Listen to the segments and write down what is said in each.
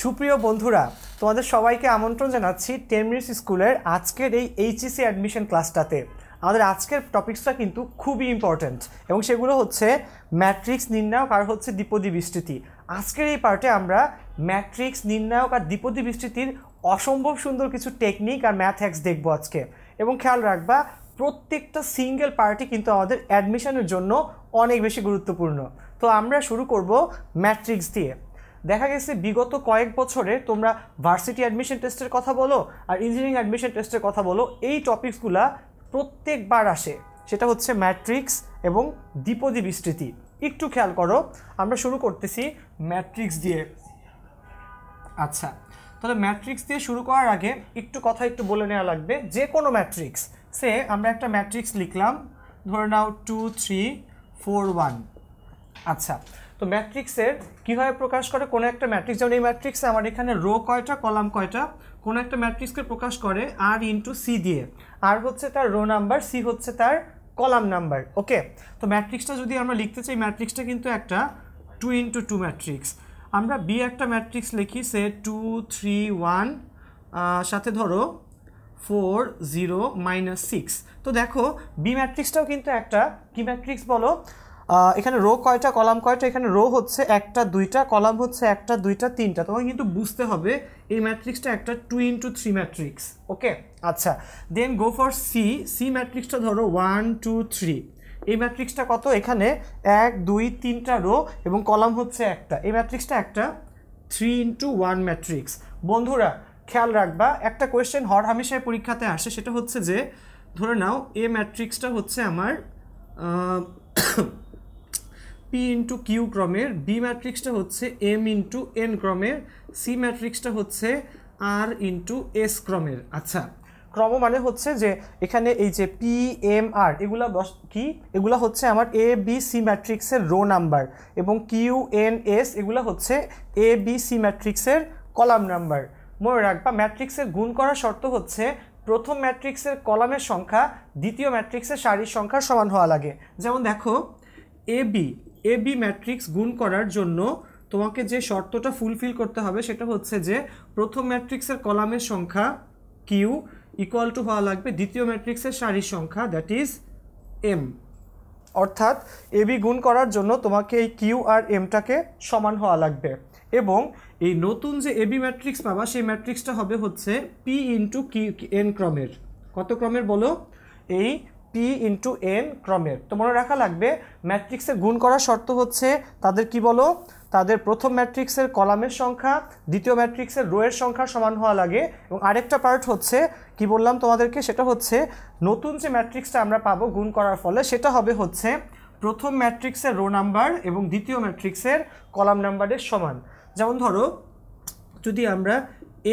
সুপ্রিয় বন্ধুরা, তোমাদের সবাইকে আমন্ত্রণ জানাচ্ছি 10 মিনিটস স্কুলের আজকের এই এইচএসসি অ্যাডমিশন ক্লাসটাতে। আমাদের আজকের টপিকসটা কিন্তু খুবই ইম্পর্ট্যান্ট এবং সেগুলো হচ্ছে ম্যাট্রিক্স নির্ণায়ক আর হচ্ছে দ্বিপদী বিস্তৃতি। আজকের এই পার্টে আমরা ম্যাট্রিক্স নির্ণায়ক আর দ্বিপদী বিস্তৃতির অসম্ভব সুন্দর কিছু টেকনিক আর ম্যাথ হ্যাক্স দেখবো আজকে। এবং খেয়াল রাখবা, প্রত্যেকটা সিঙ্গেল পার্টি কিন্তু আমাদের অ্যাডমিশনের জন্য অনেক বেশি গুরুত্বপূর্ণ। তো আমরা শুরু করব ম্যাট্রিক্স দিয়ে। দেখা গেছে বিগত কয়েক বছরে তোমরা ভার্সিটি অ্যাডমিশন টেস্টের কথা বলো আর ইঞ্জিনিয়ারিং অ্যাডমিশন টেস্টের কথা বলো, এই টপিকসগুলা প্রত্যেকবার আসে। সেটা হচ্ছে ম্যাট্রিক্স এবং দ্বিপদী বিস্তৃতি। একটু খেয়াল করো, আমরা শুরু করতেছি ম্যাট্রিক্স দিয়ে। আচ্ছা, তাহলে ম্যাট্রিক্স দিয়ে শুরু করার আগে একটু বলে নেওয়া লাগবে। যে কোনো ম্যাট্রিক্স, সে আমরা একটা ম্যাট্রিক্স লিখলাম, ধরে নাও 2 3 4 1। আচ্ছা, তো ম্যাট্রিক্সের কীভাবে প্রকাশ করে কোনো একটা ম্যাট্রিক্স? যেমন এই ম্যাট্রিক্সে আমার এখানে রো কয়টা, কলাম কয়টা? কোনো একটা ম্যাট্রিক্সকে প্রকাশ করে আর ইন্টু সি দিয়ে। আর হচ্ছে তার রো নাম্বার, সি হচ্ছে তার কলাম নাম্বার। ওকে, তো ম্যাট্রিক্সটা যদি আমরা লিখতে চাই, ম্যাট্রিক্সটা কিন্তু একটা 2 × 2 ম্যাট্রিক্স। আমরা বি একটা ম্যাট্রিক্স লিখি, সে 2 3 1 সাথে ধরো 4 0 -6। তো দেখো বি ম্যাট্রিক্সটাও কিন্তু একটা কি ম্যাট্রিক্স বলো? এখানে রো কয়টা, কলাম কয়টা? এখানে রো হচ্ছে একটা দুইটা, কলাম হচ্ছে একটা দুইটা তিনটা। তোমাকে কিন্তু বুঝতে হবে এই ম্যাট্রিক্সটা একটা 2 × 3 ম্যাট্রিক্স। ওকে, আচ্ছা, দেন গো ফর সি। সি ম্যাট্রিক্সটা ধরো 1 2 3। এই ম্যাট্রিক্সটা কত? এখানে 1 2 3টা রো এবং কলাম হচ্ছে একটা। এই ম্যাট্রিক্সটা একটা 3 × 1 ম্যাট্রিক্স। বন্ধুরা খেয়াল রাখবা, একটা কোয়েশ্চেন হর হামেশাই পরীক্ষাতে আসে, সেটা হচ্ছে যে ধরে নাও এ ম্যাট্রিক্সটা হচ্ছে আমার P × Q ক্রমের, বি ম্যাট্রিক্সটা হচ্ছে M × N ক্রমের, সি ম্যাট্রিক্সটা হচ্ছে R × S ক্রমের। আচ্ছা, ক্রম মানে হচ্ছে যে এখানে এই যে P M R এগুলা কি? এগুলা হচ্ছে আমার A B C ম্যাট্রিক্সের রো নাম্বার এবং Q N S এগুলা হচ্ছে A B C ম্যাট্রিক্সের কলাম নাম্বার। মনে রাখবা, ম্যাট্রিক্সের গুণ করার শর্ত হচ্ছে প্রথম ম্যাট্রিক্সের কলামের সংখ্যা দ্বিতীয় ম্যাট্রিক্সের সারির সংখ্যার সমান হওয়া লাগে। যেমন দেখো, এ বি ম্যাট্রিক্স গুণ করার জন্য তোমাকে যে শর্তটা ফুলফিল করতে হবে সেটা হচ্ছে যে প্রথম ম্যাট্রিক্সের কলামের সংখ্যা কিউ ইকুয়াল টু হওয়া লাগবে দ্বিতীয় ম্যাট্রিক্সের সারির সংখ্যা, দ্যাট ইজ এম। অর্থাৎ এ বি গুণ করার জন্য তোমাকে এই কিউ আর এমটাকে সমান হওয়া লাগবে। এবং এই নতুন যে এ বি ম্যাট্রিক্স পাবা, সেই ম্যাট্রিক্সটা হবে হচ্ছে পি × কিউ এন ক্রমের। কত ক্রমের বলো? এই P × N ক্রমের। তো মনে রাখা লাগবে, ম্যাট্রিক্সে গুণ করার শর্ত হচ্ছে তাদের কি বলো? তাদের প্রথম ম্যাট্রিক্সের কলামের সংখ্যা দ্বিতীয় ম্যাট্রিক্সের রো এর সংখ্যার সমান হওয়া লাগে। এবং আরেকটা পার্ট হচ্ছে কি বললাম তোমাদেরকে, সেটা হচ্ছে নতুন যে ম্যাট্রিক্সটা আমরা পাবো গুণ করার ফলে, সেটা হবে হচ্ছে প্রথম ম্যাট্রিক্সের রো নাম্বার এবং দ্বিতীয় ম্যাট্রিক্সের কলাম নাম্বারের সমান। যেমন ধরো, যদি আমরা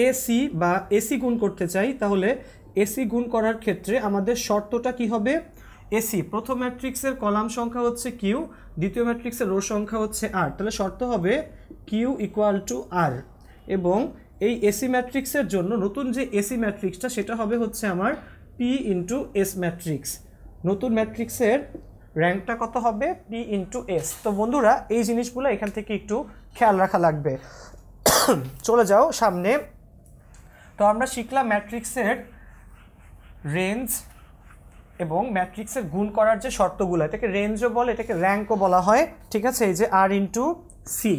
এসি বা এসি গুণ করতে চাই, তাহলে এসি গুণ করার ক্ষেত্রে আমাদের শর্তটা কি হবে? এসি প্রথম ম্যাট্রিক্সের কলাম সংখ্যা হচ্ছে কিউ, দ্বিতীয় ম্যাট্রিক্সের রো সংখ্যা হচ্ছে আর। তাহলে শর্ত হবে কিউ ইকুয়াল টু আর। এবং এই এসি ম্যাট্রিক্সের জন্য নতুন যে এসি ম্যাট্রিক্সটা, সেটা হবে হচ্ছে আমার পি × এস ম্যাট্রিক্স। নতুন ম্যাট্রিক্সের র্যাঙ্কটা কত হবে? P × S. তো বন্ধুরা এই জিনিসগুলো এখান থেকে একটু খেয়াল রাখা লাগবে। চলে যাও সামনে। তো আমরা শিখলাম ম্যাট্রিক্সের রেঞ্জ এবং ম্যাট্রিক্সের গুণ করার যে শর্তগুলো, এটাকে রেঞ্জও বলে, এটাকে র্যাঙ্কও বলা হয়। ঠিক আছে, এই যে আর × সি,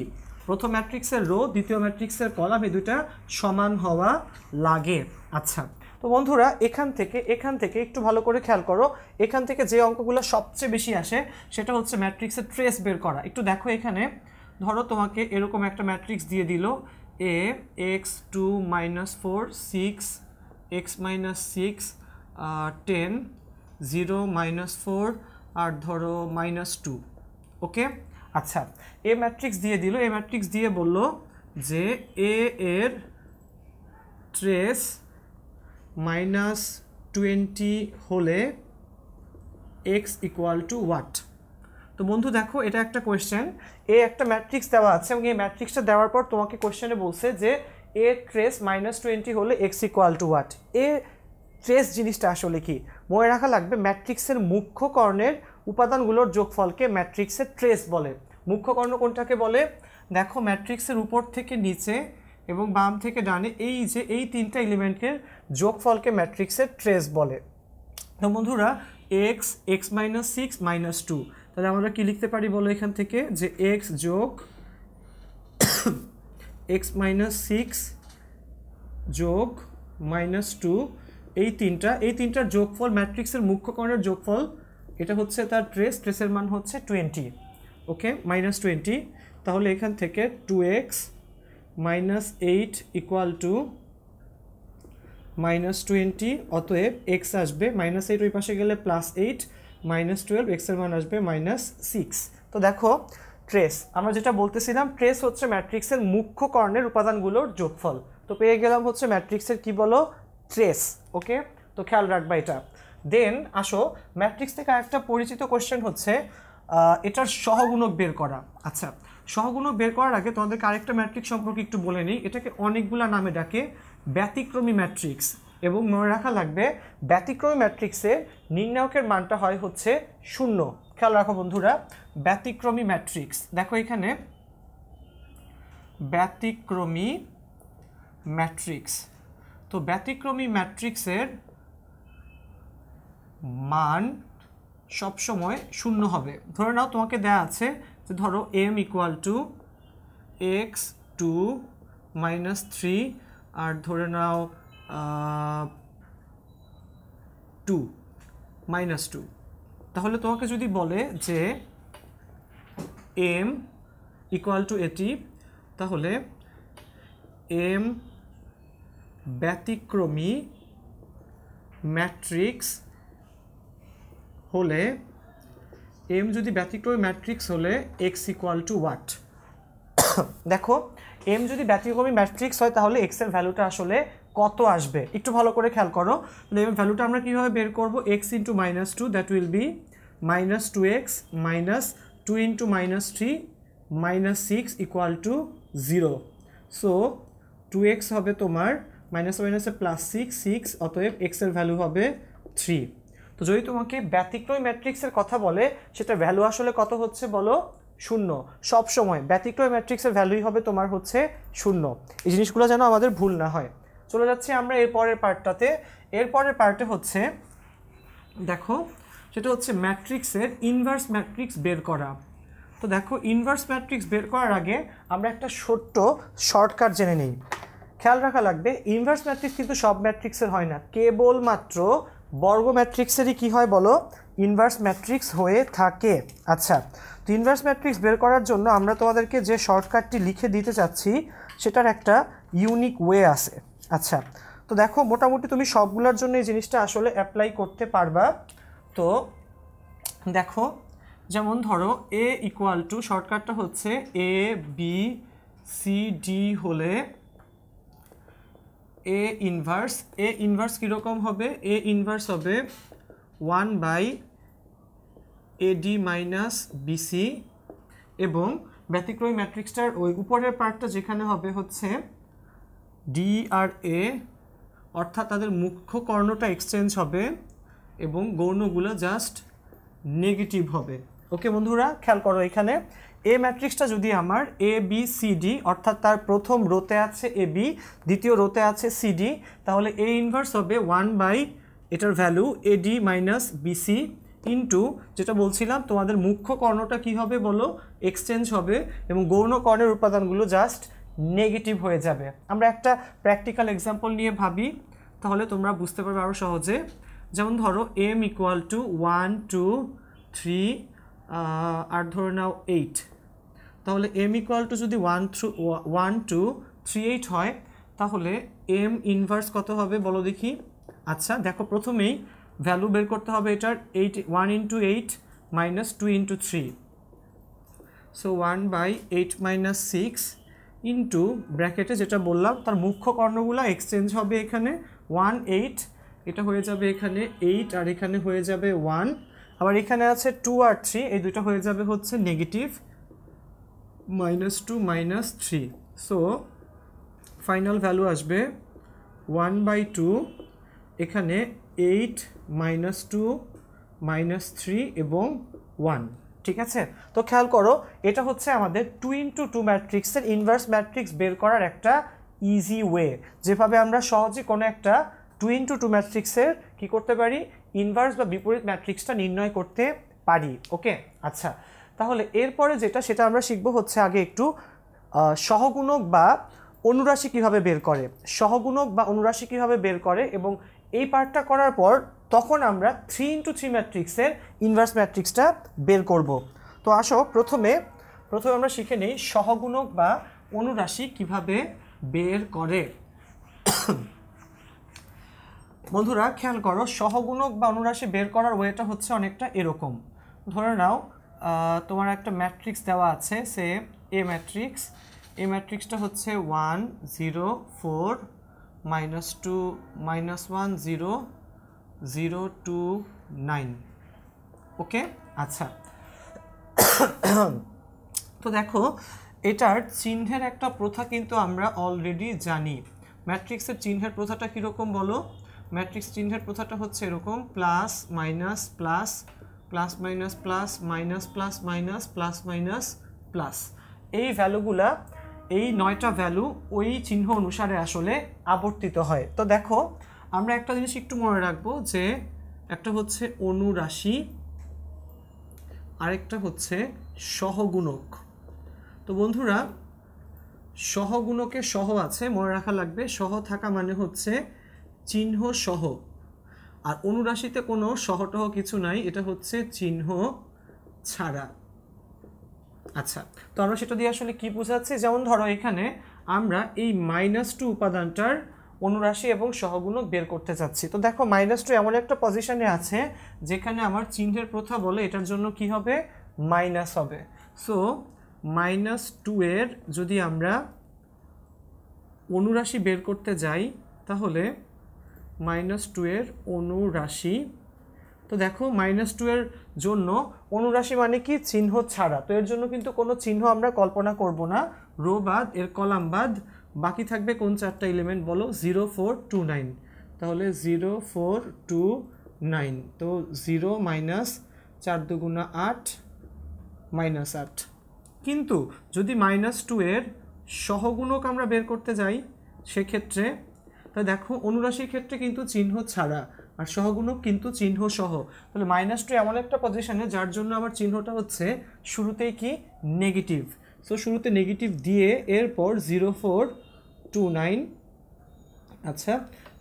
প্রথম ম্যাট্রিক্সের রো দ্বিতীয় ম্যাট্রিক্সের কলাম, এই দুইটা সমান হওয়া লাগে। আচ্ছা, তো বন্ধুরা এখান থেকে একটু ভালো করে খেয়াল করো, এখান থেকে যে অঙ্কগুলো সবচেয়ে বেশি আসে সেটা হচ্ছে ম্যাট্রিক্সের ট্রেস বের করা। একটু দেখো, এখানে ধরো তোমাকে এরকম একটা ম্যাট্রিক্স দিয়ে দিল, এ x2 -4 6 x -6 10 0 -4 আর ধরো -2। ওকে, আচ্ছা, এ ম্যাট্রিক্স দিয়ে দিল। এ ম্যাট্রিক্স দিয়ে বলল যে এ এর ট্রেস -20 হলে x ইকুয়াল টু হোয়াট? তো বন্ধু দেখো, এটা একটা কোয়েশ্চেন। এ একটা ম্যাট্রিক্স দেওয়া আছে এবং এই ম্যাট্রিক্সটা দেওয়ার পর তোমাকে কোয়েশ্চেনে বলছে যে এ ট্রেস -20 হলে x equal to what? A trace জিনিসটা আসলে কি? মনে রাখা লাগবে, ম্যাট্রিক্সের মুখ্য কর্ণের উপাদানগুলোর যোগফলকে ম্যাট্রিক্সের ট্রেস বলে। মুখ্য কর্ণ কোনটাকে বলে? দেখো, ম্যাট্রিক্সের উপর থেকে নিচে এবং বাম থেকে ডানে এই যে এই তিনটা এলিমেন্টের যোগফলকে ম্যাট্রিক্সের ট্রেস বলে। তো বন্ধুরা x x minus six minus two, তাহলে আমরা কি লিখতে পারি বলো এখান থেকে যে এক্স যোগ এক্স মাইনাস সিক্স যোগ মাইনাস টু, এই তিনটার যোগফল ম্যাট্রিক্সের মুখ্য কর্ণের যোগফল, এটা হচ্ছে তার ট্রেসের মান হচ্ছে 20, ওকে মাইনাস 20। তাহলে এখান থেকে 2x minus 8 equal to minus 20, অতএব x আসবে মাইনাস 8 ওই পাশে গেলে প্লাস 8 মাইনাস 12, এক্সের মান আসবে মাইনাস 6। তো দেখো ট্রেস, আমরা যেটা বলতেছিলাম ট্রেস হচ্ছে ম্যাট্রিক্সের মুখ্য কর্ণের উপাদানগুলোর যোগফল। তো পেয়ে গেলাম হচ্ছে ম্যাট্রিক্সের কি বলো ট্রেস, ওকে। তো খেয়াল রাখবা এটা। দেন আসো ম্যাট্রিক্স থেকে আরেকটা পরিচিত কোশ্চেন হচ্ছে এটার সহগুণক বের করা। আচ্ছা, সহগুণক বের করার আগে তোমাদেরকে আরেকটা ম্যাট্রিক্স সম্পর্কে একটু বলে নিই। এটাকে অনেকগুলা নামে ডাকে, ব্যতিক্রমী ম্যাট্রিক্স। এবং মনে রাখা লাগবে ব্যতিক্রমী ম্যাট্রিক্সে নির্ণায়কের মানটা হয় হচ্ছে 0। খেয়াল রাখো বন্ধুরা, ব্যতিক্রমী ম্যাট্রিক্স, দেখো এখানে ব্যতিক্রমী ম্যাট্রিক্স। তো ব্যতিক্রমী ম্যাট্রিক্সের মান সবসময় 0 হবে। ধরে নাও তোমাকে দেয়া আছে যে ধরো m equal to x two minus 3 আর ধরে নাও 2 মাইনাস 2। তাহলে তোমাকে যদি বলে যে m ইকুয়াল টু এটি, তাহলে m ব্যতিক্রমী ম্যাট্রিক্স হলে, m যদি ব্যতিক্রমী ম্যাট্রিক্স হলে x ইকুয়াল টু হোয়াট। দেখো m যদি ব্যতিক্রমী ম্যাট্রিক্স হয় তাহলে x এর ভ্যালুটা আসলে কত আসবে একটু ভালো করে খেয়াল করো। তাহলে m ভ্যালুটা আমরা কীভাবে বের করব, x into minus 2, that will be minus 2x minus 2 into minus 3 minus 6 equal to 0। So 2x হবে তোমার মাইনাস মাইনাসে প্লাস 6, অতএব x এর ভ্যালু হবে 3। তো যদি তোমাকে ব্যতিক্রমী ম্যাট্রিক্সের কথা বলে সেটা ভ্যালু আসলে কত হচ্ছে বলো, 0। সব সময় ব্যতিক্রমী ম্যাট্রিক্সের ভ্যালুই হবে তোমার হচ্ছে 0। এই জিনিসগুলো যেন আমাদের ভুল না হয়। চলে যাচ্ছি আমরা এরপরের পার্টটাতে। এরপরের পার্টে হচ্ছে দেখো সেটা হচ্ছে ম্যাট্রিক্সের ইনভার্স ম্যাট্রিক্স বের করা। তো দেখো ইনভার্স ম্যাট্রিক্স বের করার আগে আমরা একটা ছোট্ট শর্টকাট জেনে নিই। খেয়াল রাখা লাগবে ইনভার্স ম্যাট্রিক্স কিন্তু সব ম্যাট্রিক্সের হয় না, কেবলমাত্র বর্গ ম্যাট্রিক্সেরই কি হয় বলো, ইনভার্স ম্যাট্রিক্স হয়ে থাকে। আচ্ছা, তো ইনভার্স ম্যাট্রিক্স বের করার জন্য আমরা তোমাদেরকে যে শর্টকাটটি লিখে দিতে চাচ্ছি সেটার একটা ইউনিক ওয়ে আছে। আচ্ছা, তো দেখো মোটামুটি তুমি সবগুলোর জন্য এই জিনিসটা আসলে অ্যাপ্লাই করতে পারবা। তো দেখো যেমন ধরো a ইকুয়াল টু, শর্টকাটটা হচ্ছে a b c d হলে a ইনভার্স কীরকম হবে, a ইনভার্স হবে 1/ad মাইনাস bc, এবং ব্যতিক্রমী ম্যাট্রিক্সটার ওই উপরের পার্টটা যেখানে হবে হচ্ছে d আর a, অর্থাৎ তাদের মুখ্য কর্ণটা এক্সচেঞ্জ হবে এবং গৌণগুলো জাস্ট নেগেটিভ হবে। ওকে বন্ধুরা খেয়াল করো, এখানে এ ম্যাট্রিক্সটা যদি আমার এ বি সি ডি, অর্থাৎ তার প্রথম রোতে আছে এ বি, দ্বিতীয় রোতে আছে সি ডি, তাহলে এ ইনভার্স হবে 1/ এটার value AD minus BC into, যেটা বলছিলাম তোমাদের মুখ্য কর্ণটা কি হবে বলো, এক্সচেঞ্জ হবে এবং গৌণ কর্ণের উপাদানগুলো জাস্ট নেগেটিভ হয়ে যাবে। আমরা একটা প্র্যাকটিক্যাল এক্সাম্পল নিয়ে ভাবি, তাহলে তোমরা বুঝতে পারবে আরও সহজে। যেমন ধরো m ইকুয়াল টু 1 2 3 আর ধরে নাও 8, তাহলে m ইকুয়াল টু যদি 1 2 3 8 হয় তাহলে m ইনভার্স কত হবে বলো দেখি। আচ্ছা দেখো প্রথমেই ভ্যালু বের করতে হবে এটার 1 into 8 minus 2 into 3, so 1/8 minus 6 into ব্র্যাকেটে যেটা বললাম তার মুখ্য কর্ণগুলো এক্সচেঞ্জ হবে, এখানে 1 8, এটা হয়ে যাবে এখানে 8 আর এখানে হয়ে যাবে 1, আবার এখানে আছে 2 আর 3, এই দুটো হয়ে যাবে হচ্ছে নেগেটিভ -2 -3, সো ফাইনাল ভ্যালু আসবে 1/2, এখানে 8 -2 -3 এবং 1। ঠিক আছে, তো খেয়াল করো এটা হচ্ছে আমাদের 2 × 2 ম্যাট্রিক্সের ইনভার্স ম্যাট্রিক্স বের করার একটা ইজি ওয়ে, যেভাবে আমরা সহজে কোনো একটা 2x2 ম্যাট্রিক্সের কী করতে পারি, ইনভার্স বা বিপরীত ম্যাট্রিক্সটা নির্ণয় করতে পারি। ওকে, আচ্ছা, তাহলে এরপরে যেটা সেটা আমরা শিখব হচ্ছে আগে একটু সহগুণক বা অনুরাশি কিভাবে বের করে, সহগুণক বা অনুরাশি কিভাবে বের করে, এবং এই পার্টটা করার পর তখন আমরা 3x3 ম্যাট্রিক্সের ইনভার্স ম্যাট্রিক্সটা বের করব। তো আসো প্রথমে আমরা শিখে নেই সহগুণক বা অনুরাশি কিভাবে বের করে। বন্ধুরা খেয়াল করো, সহগুণক বা অনুরাশি বের করার ওয়েটা হচ্ছে অনেকটা এরকম। ধরে নাও তোমার একটা ম্যাট্রিক্স দেওয়া আছে, সে এ ম্যাট্রিক্স, এই ম্যাট্রিক্সটা হচ্ছে 1 0 4 -2 -1 0 0 2 9। ওকে, আচ্ছা, তো দেখো এটার চিহ্নের একটা প্রথা কিন্তু আমরা অলরেডি জানি। ম্যাট্রিক্সের চিহ্নের প্রথাটা কীরকম বলো? ম্যাট্রিক্স চিহ্নের প্রথাটা হচ্ছে এরকম, plus minus plus, plus minus plus, minus plus minus, plus minus plus. এই ভ্যালুগুলা, এই 9টা ভ্যালু ওই চিহ্ন অনুসারে আসলে আবর্তিত হয়। তো দেখো আমরা একটা জিনিস একটু মনে রাখবো, যে একটা হচ্ছে অনুরাশি, আরেকটা হচ্ছে সহগুণক। তো বন্ধুরা সহগুণকে সহ আছে, মনে রাখা লাগবে, সহ থাকা মানে হচ্ছে চিহ্ন সহ, আর অনুরাশিতে কোনো সহটহ কিছু নাই, এটা হচ্ছে চিহ্ন ছাড়া। আচ্ছা, তো আমরা সেটা দিয়ে আসলে কি বোঝাচ্ছি, যেমন ধরো এখানে আমরা এই -2 উপাদানটার অনুরাশি এবং সহগুণক বের করতে চাচ্ছি। তো দেখো -2 এমন একটা পজিশনে আছে যেখানে আমার চিহ্নের প্রথা বলে এটার জন্য কি হবে, মাইনাস হবে। সো -2 এর যদি আমরা অনুরাশি বের করতে যাই তাহলে -2 এর অনুরাশি, তো দেখো -2 এর জন্য অনুরাশি মানে কি, চিহ্ন ছাড়া। তো এর জন্য কিন্তু কোনো চিহ্ন আমরা কল্পনা করব না, রো বাদ, এর কলাম বাদ, বাকি থাকবে কোন 4টা এলিমেন্ট বলো, 0 4 2 9। তাহলে 0 4 2 9, তো 0 -4 2 8 -8। কিন্তু যদি -2 এর সহগুণক আমরা বের করতে যাই সেক্ষেত্রে, তা দেখো অনুরাশির ক্ষেত্রে কিন্তু চিহ্ন ছাড়া আর সহগুণক কিন্তু চিহ্ন সহ। তাহলে -2 এমন একটা পজিশনে যার জন্য আমার চিহ্নটা হচ্ছে শুরুতেই কি, নেগেটিভ। সো শুরুতে নেগেটিভ দিয়ে এরপর 0 4 2 9, আচ্ছা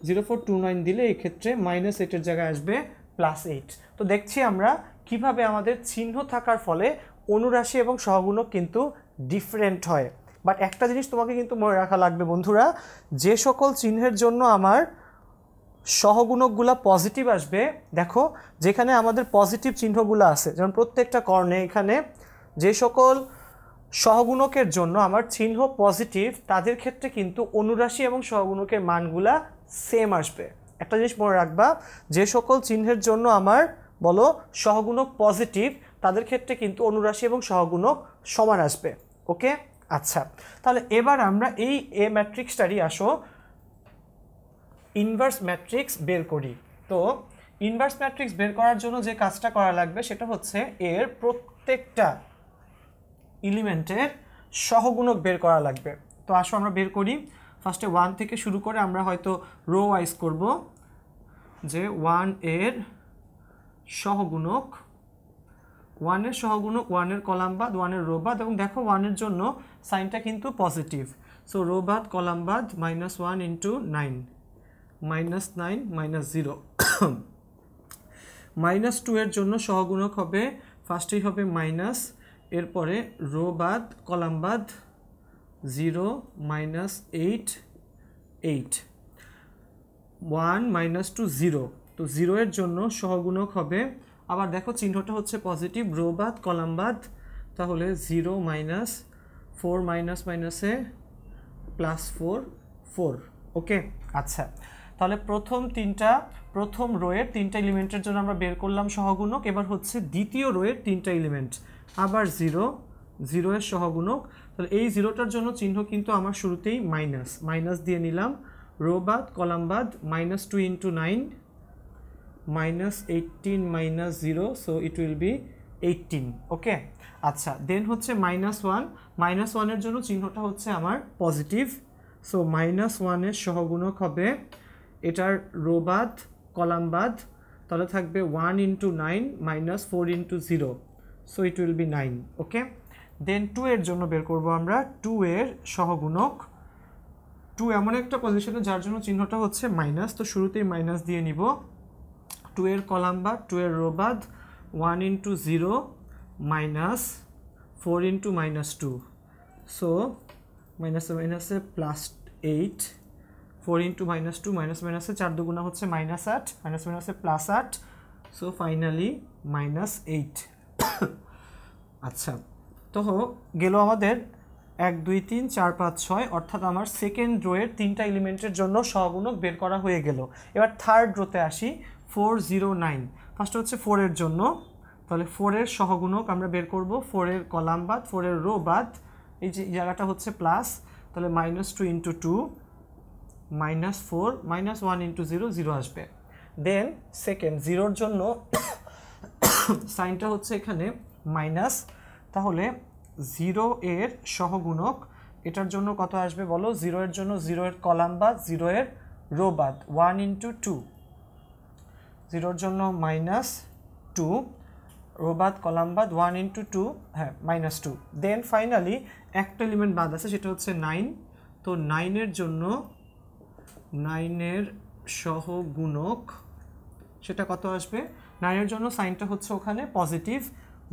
0 4 2 9 দিলে এই ক্ষেত্রে -8 জায়গায় আসবে +8। তো দেখছি আমরা কিভাবে আমাদের চিহ্ন থাকার ফলে অনুরাশি এবং সহগুণক কিন্তু ডিফারেন্ট হয়। বাট একটা জিনিস তোমাকে কিন্তু মনে রাখা লাগবে বন্ধুরা, যে সকল চিহ্নের জন্য আমার সহগুণকগুলো পজিটিভ আসবে, দেখো যেখানে আমাদের পজিটিভ চিহ্নগুলো আছে, যেমন প্রত্যেকটা কর্ণে এখানে যে সকল সহগুণকের জন্য আমার চিহ্ন পজিটিভ, তাদের ক্ষেত্রে কিন্তু অনুরাশি এবং সহগুণকের মানগুলা সেম আসবে। একটা জিনিস মনে রাখবা, যে সকল চিহ্নের জন্য আমার বলো সহগুণক পজিটিভ, তাদের ক্ষেত্রে কিন্তু অনুরাশি এবং সহগুণক সমান আসবে। ওকে, আচ্ছা, তাহলে এবার আমরা এই এ ম্যাট্রিক্সটারই আসো ইনভার্স ম্যাট্রিক্স বের করি। তো ইনভার্স ম্যাট্রিক্স বের করার জন্য যে কাজটা করা লাগবে সেটা হচ্ছে এর প্রত্যেকটা এলিমেন্টের সহগুণক বের করা লাগবে। তো আসো আমরা বের করি। ফার্স্টে 1 থেকে শুরু করে আমরা হয়তো রো ওয়াইজ করব, যে 1 এর সহগুণক, 1 এর সহগুণক, 1 এর কলাম বাদ, 1 এর রো বাদ, এবং দেখো 1 এর জন্য সাইনটা কিন্তু পজিটিভ। সো রো বাদ কলাম বাদ, -1 × 9 -9 -0। -2 এর জন্য সহগুণক হবে, ফার্স্টেই হবে মাইনাস, এরপরে রো বাদ কলাম বাদ, 0 -8 8 1 -2 0। তো 0 এর জন্য সহগুণক হবে, আবার দেখো চিহ্নটা হচ্ছে পজিটিভ, রো বাদ কলাম বাদ, তাহলে 0 -4 -এ +4 4। ওকে, আচ্ছা, তাহলে প্রথম রোয়ের 3টা এলিমেন্টের জন্য আমরা বের করলাম সহগুণক। এবার হচ্ছে দ্বিতীয় রোয়ের 3টা এলিমেন্ট, আবার 0 এর সহগুণক। তাহলে এই 0টার জন্য চিহ্ন কিন্তু আমার শুরুতেই মাইনাস দিয়ে নিলাম, রো বাদ কলাম বাদ, -2 × 9 -18 -0, সো ইট উইল বি 18। ওকে, আচ্ছা, দেন হচ্ছে -1 এর জন্য চিহ্নটা হচ্ছে আমার পজিটিভ, সো -1 এর সহগুণক হবে এটার রো বাদ কলাম বাদ, তাহলে থাকবে 1 × 9 - 4 × 0, সো ইট উইল বি 9। ওকে, দেন 2 এর জন্য বের করব আমরা 2 এর সহগুণক। 2 এমন একটা পজিশনে যার জন্য চিহ্নটা হচ্ছে মাইনাস, তো শুরুতেই মাইনাস দিয়ে নিব। 2 এর কলাম বাদ 2 এর রো বাদ 1 × 0 - 4 × -2, সো মাইনাসে মাইনাসে +8, 4 × -2 মাইনাস মাইনাসে 4 দুগুণা হচ্ছে -8, মাইনাস মাইনাসে +8, সো ফাইনালি -8। আচ্ছা, তো গেল আমাদের 1 2 3 4 5 6, অর্থাৎ আমার সেকেন্ড রোয়ের 3টা এলিমেন্টের জন্য সহগুণক বের করা হয়ে গেল। এবার থার্ড রোতে আসি 4 0 9। ফার্স্ট হচ্ছে 4 এর জন্য, তাহলে 4 এর সহগুণক আমরা বের করব। 4 এর কলাম বাদ 4 এর রো বাদ, এই যে জায়গাটা হচ্ছে প্লাস, তাহলে -2 × 2 -4 -1 × 0 0 আসবে। দেন সেকেন্ড 0-র জন্য সাইনটা হচ্ছে এখানে মাইনাস, তাহলে 0 এর সহগুণক এটার জন্য কত আসবে বলো? 0 এর জন্য 0 এর কলাম বাদ 0 এর রো বাদ 1 × 2, 0 এর জন্য -2 রো বাদ কলাম বাদ 1 × 2, হ্যাঁ -2। দেন ফাইনালি একটা এলিমেন্ট বাদ আছে, সেটা হচ্ছে 9, তো 9 এর জন্য 9 এর সহগুণক সেটা কত আসবে? 9 এর জন্য সাইনটা হচ্ছে ওখানে পজিটিভ,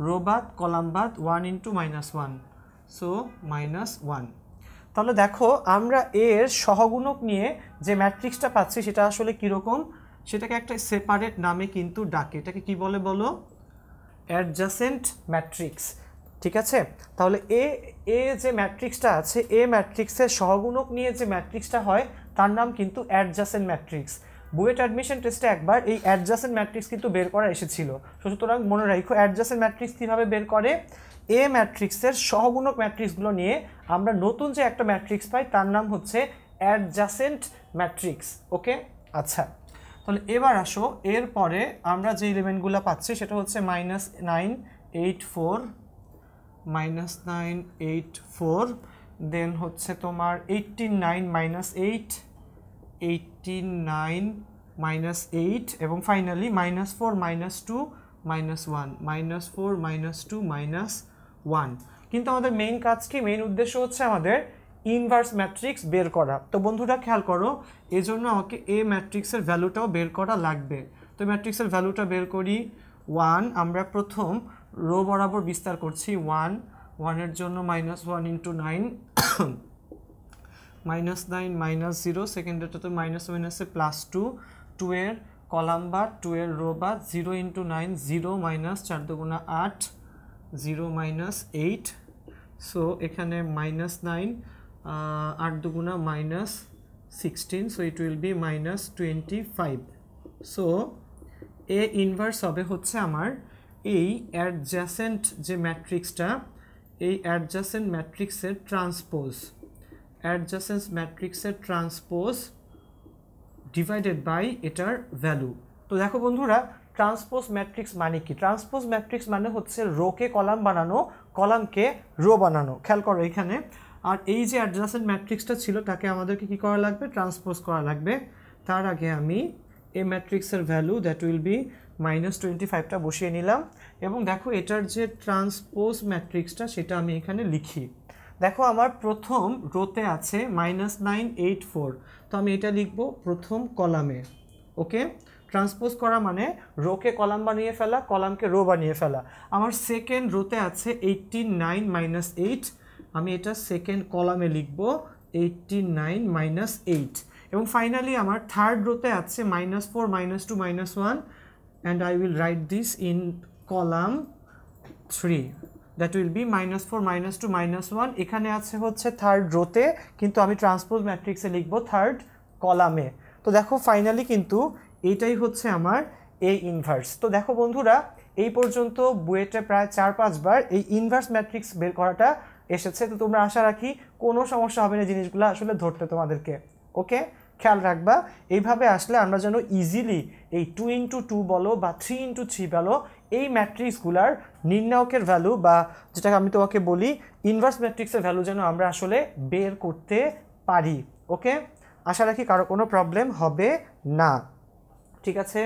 রো বাদ কলাম বাদ 1 × -1, সো -1। তাহলে দেখো আমরা এর সহগুণক নিয়ে যে ম্যাট্রিক্সটা পাচ্ছি সেটা আসলে কীরকম, সেটাকে একটা সেপারেট নামে কিন্তু ডাকে। এটাকে কি বলে বলো? Adjacent matrix. ঠিক আছে, তাহলে এ যে ম্যাট্রিক্সটা আছে, এ ম্যাট্রিক্সের সহগুণক নিয়ে যে ম্যাট্রিক্সটা হয় তার নাম কিন্তু অ্যাডজাসেন্ট ম্যাট্রিক্স। বুয়েট অ্যাডমিশন টেস্টে একবার এই অ্যাডজাসেন্ট ম্যাট্রিক্স কিন্তু বের করা এসেছিল, সুতরাং মনে রাখো অ্যাডজাসেন্ট ম্যাট্রিক্স কীভাবে বের করে। এ ম্যাট্রিক্সের সহগুণক ম্যাট্রিক্সগুলো নিয়ে আমরা নতুন যে একটা ম্যাট্রিক্স পাই তার নাম হচ্ছে অ্যাডজাসেন্ট ম্যাট্রিক্স। ওকে, আচ্ছা, তাহলে এবার আসো এরপরে আমরা যে এলিমেন্টগুলো পাচ্ছি সেটা হচ্ছে -9 8 4, -9 8 4, দেন হচ্ছে তোমার 18 9 -8, 18 9 -8, এবং ফাইনালি -4 -2 -1, -4 -2 -1। কিন্তু আমাদের মেইন কাজ কি? মেইন উদ্দেশ্য হচ্ছে আমাদের ইনভার্স ম্যাট্রিক্স বের করা। তো বন্ধুরা খেয়াল করো, এজন্য আমাকে এ ম্যাট্রিক্সের ভ্যালুটাও বের করা লাগবে। তো ম্যাট্রিক্সের ভ্যালুটা বের করি 1, আমরা প্রথম রো বরাবর বিস্তার করছি 1, 1 এর জন্য -1 × 9 -9 -0, সেকেন্ডেরটা তো মাইনাসে +2, 2 এর কলাম বাদ 2 এর রো বাদ 0 × 9 0 -4 দুগুণা 8, 0 -8, সো এখানে -9 8 দুগুণা -16, so it will be -25। So A inverse হবে হচ্ছে আমার এই অ্যাডজাসেন্ট যে ম্যাট্রিক্সটা, এই অ্যাডজাসেন্ট ম্যাট্রিক্সের ট্রান্সপোজ, অ্যাডজাসেন্ট ম্যাট্রিক্সের ট্রান্সপোজ ডিভাইডেড বাই এটার ভ্যালু। তো দেখো বন্ধুরা, ট্রান্সপোজ ম্যাট্রিক্স মানে কি? ট্রান্সপোজ ম্যাট্রিক্স মানে হচ্ছে রোকে কলাম বানানো, কলামকে রো বানানো। খেয়াল করো এখানে, আর এই যে অ্যাডজাসেন্ট ম্যাট্রিক্সটা ছিল তাকে আমাদেরকে কি করা লাগবে? ট্রান্সপোজ করা লাগবে। তার আগে আমি এই ম্যাট্রিক্সের ভ্যালু দ্যাট উইল বি -25টা বসিয়ে নিলাম, এবং দেখো এটার যে ট্রান্সপোজ ম্যাট্রিক্সটা সেটা আমি এখানে লিখি। দেখো আমার প্রথম রোতে আছে -9 8 4, তো আমি এটা লিখব প্রথম কলামে। ওকে, ট্রান্সপোজ করা মানে রোকে কলাম বানিয়ে ফেলা, কলামকে রো বানিয়ে ফেলা। আমার সেকেন্ড রোতে আছে 18 9 -8, আমি এটা সেকেন্ড কলামে লিখব 18 9 -8, এবং ফাইনালি আমার থার্ড রোতে আছে -4 -2 -1, and I will write this in column 3, that will be -4 -2 -1। এখানে আছে হচ্ছে থার্ড রোতে, কিন্তু আমি ট্রান্সপোজ ম্যাট্রিক্সে লিখব থার্ড কলামে। তো দেখো ফাইনালি কিন্তু এইটাই হচ্ছে আমার এ ইনভার্স। তো দেখো বন্ধুরা, এই পর্যন্ত বুয়েটে প্রায় 4-5 বার এই ইনভার্স ম্যাট্রিক্স বের করাটা এসেছে। তো তোমরা আশা রাখি কোনো সমস্যা হবে না জিনিসগুলো আসলে ধরতে তোমাদেরকে। ওকে, খেয়াল রাখবা এইভাবে আসলে আমরা যেন ইজিলি এই 2 × 2 বলো বা 3 × 3 বলো, এই ম্যাট্রিক্সগুলার নির্ণায়কের ভ্যালু বা যেটাকে আমি তোমাকে বলি ইনভার্স ম্যাট্রিক্সের ভ্যালু যেন আমরা আসলে বের করতে পারি। ওকে, আশা রাখি কারো কোনো প্রবলেম হবে না, ঠিক আছে।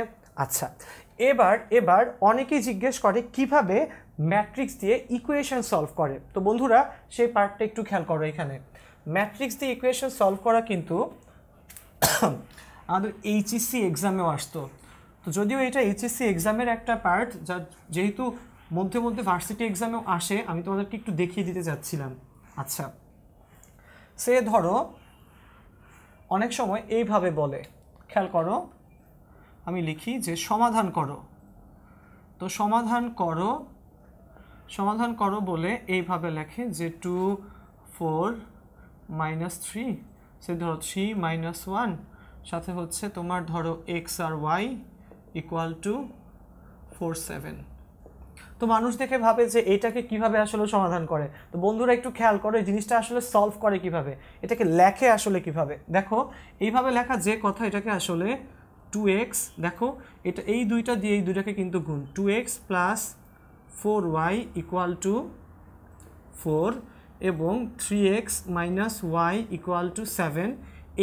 আচ্ছা, এবার অনেকেই জিজ্ঞেস করে কিভাবে ম্যাট্রিক্স দিয়ে ইকুয়েশন সলভ করে। তো বন্ধুরা সেই পার্টটা একটু খেয়াল করো। এখানে ম্যাট্রিক্স দিয়ে ইকুয়েশন সলভ করা কিন্তু আমাদের এইচএসসি এক্সামেও আসতো। তো যদিও এটা এইচএসসি এক্সামের একটা পার্ট, যা যেহেতু মধ্যে মধ্যে ভার্সিটি এক্সামেও আসে, আমি তোমাদেরকে একটু দেখিয়ে দিতে যাচ্ছিলাম। আচ্ছা, সে ধরো অনেক সময় এইভাবে বলে, খেয়াল করো, আমি লিখি যে সমাধান করো। তো সমাধান করো বলে এইভাবে লেখে যে 2 4 -3, সে ধরো 3 -1, সাথে হচ্ছে তোমার ধরো এক্স আর ওয়াই ইকুয়াল টু 4 7। তো মানুষ দেখে ভাবে যে এটাকে কিভাবে আসলে সমাধান করে। তো বন্ধুরা একটু খেয়াল করো এই জিনিসটা আসলে সলভ করে কিভাবে, এটাকে লেখে আসলে কিভাবে। দেখো এইভাবে লেখা যে কথা, এটাকে আসলে 2x, দেখো এটা এই দুইটা দিয়ে এই দুইটাকে কিন্তু গুণ, 2x plus 4y equal to 4 এবং 3x minus Y equal two 7,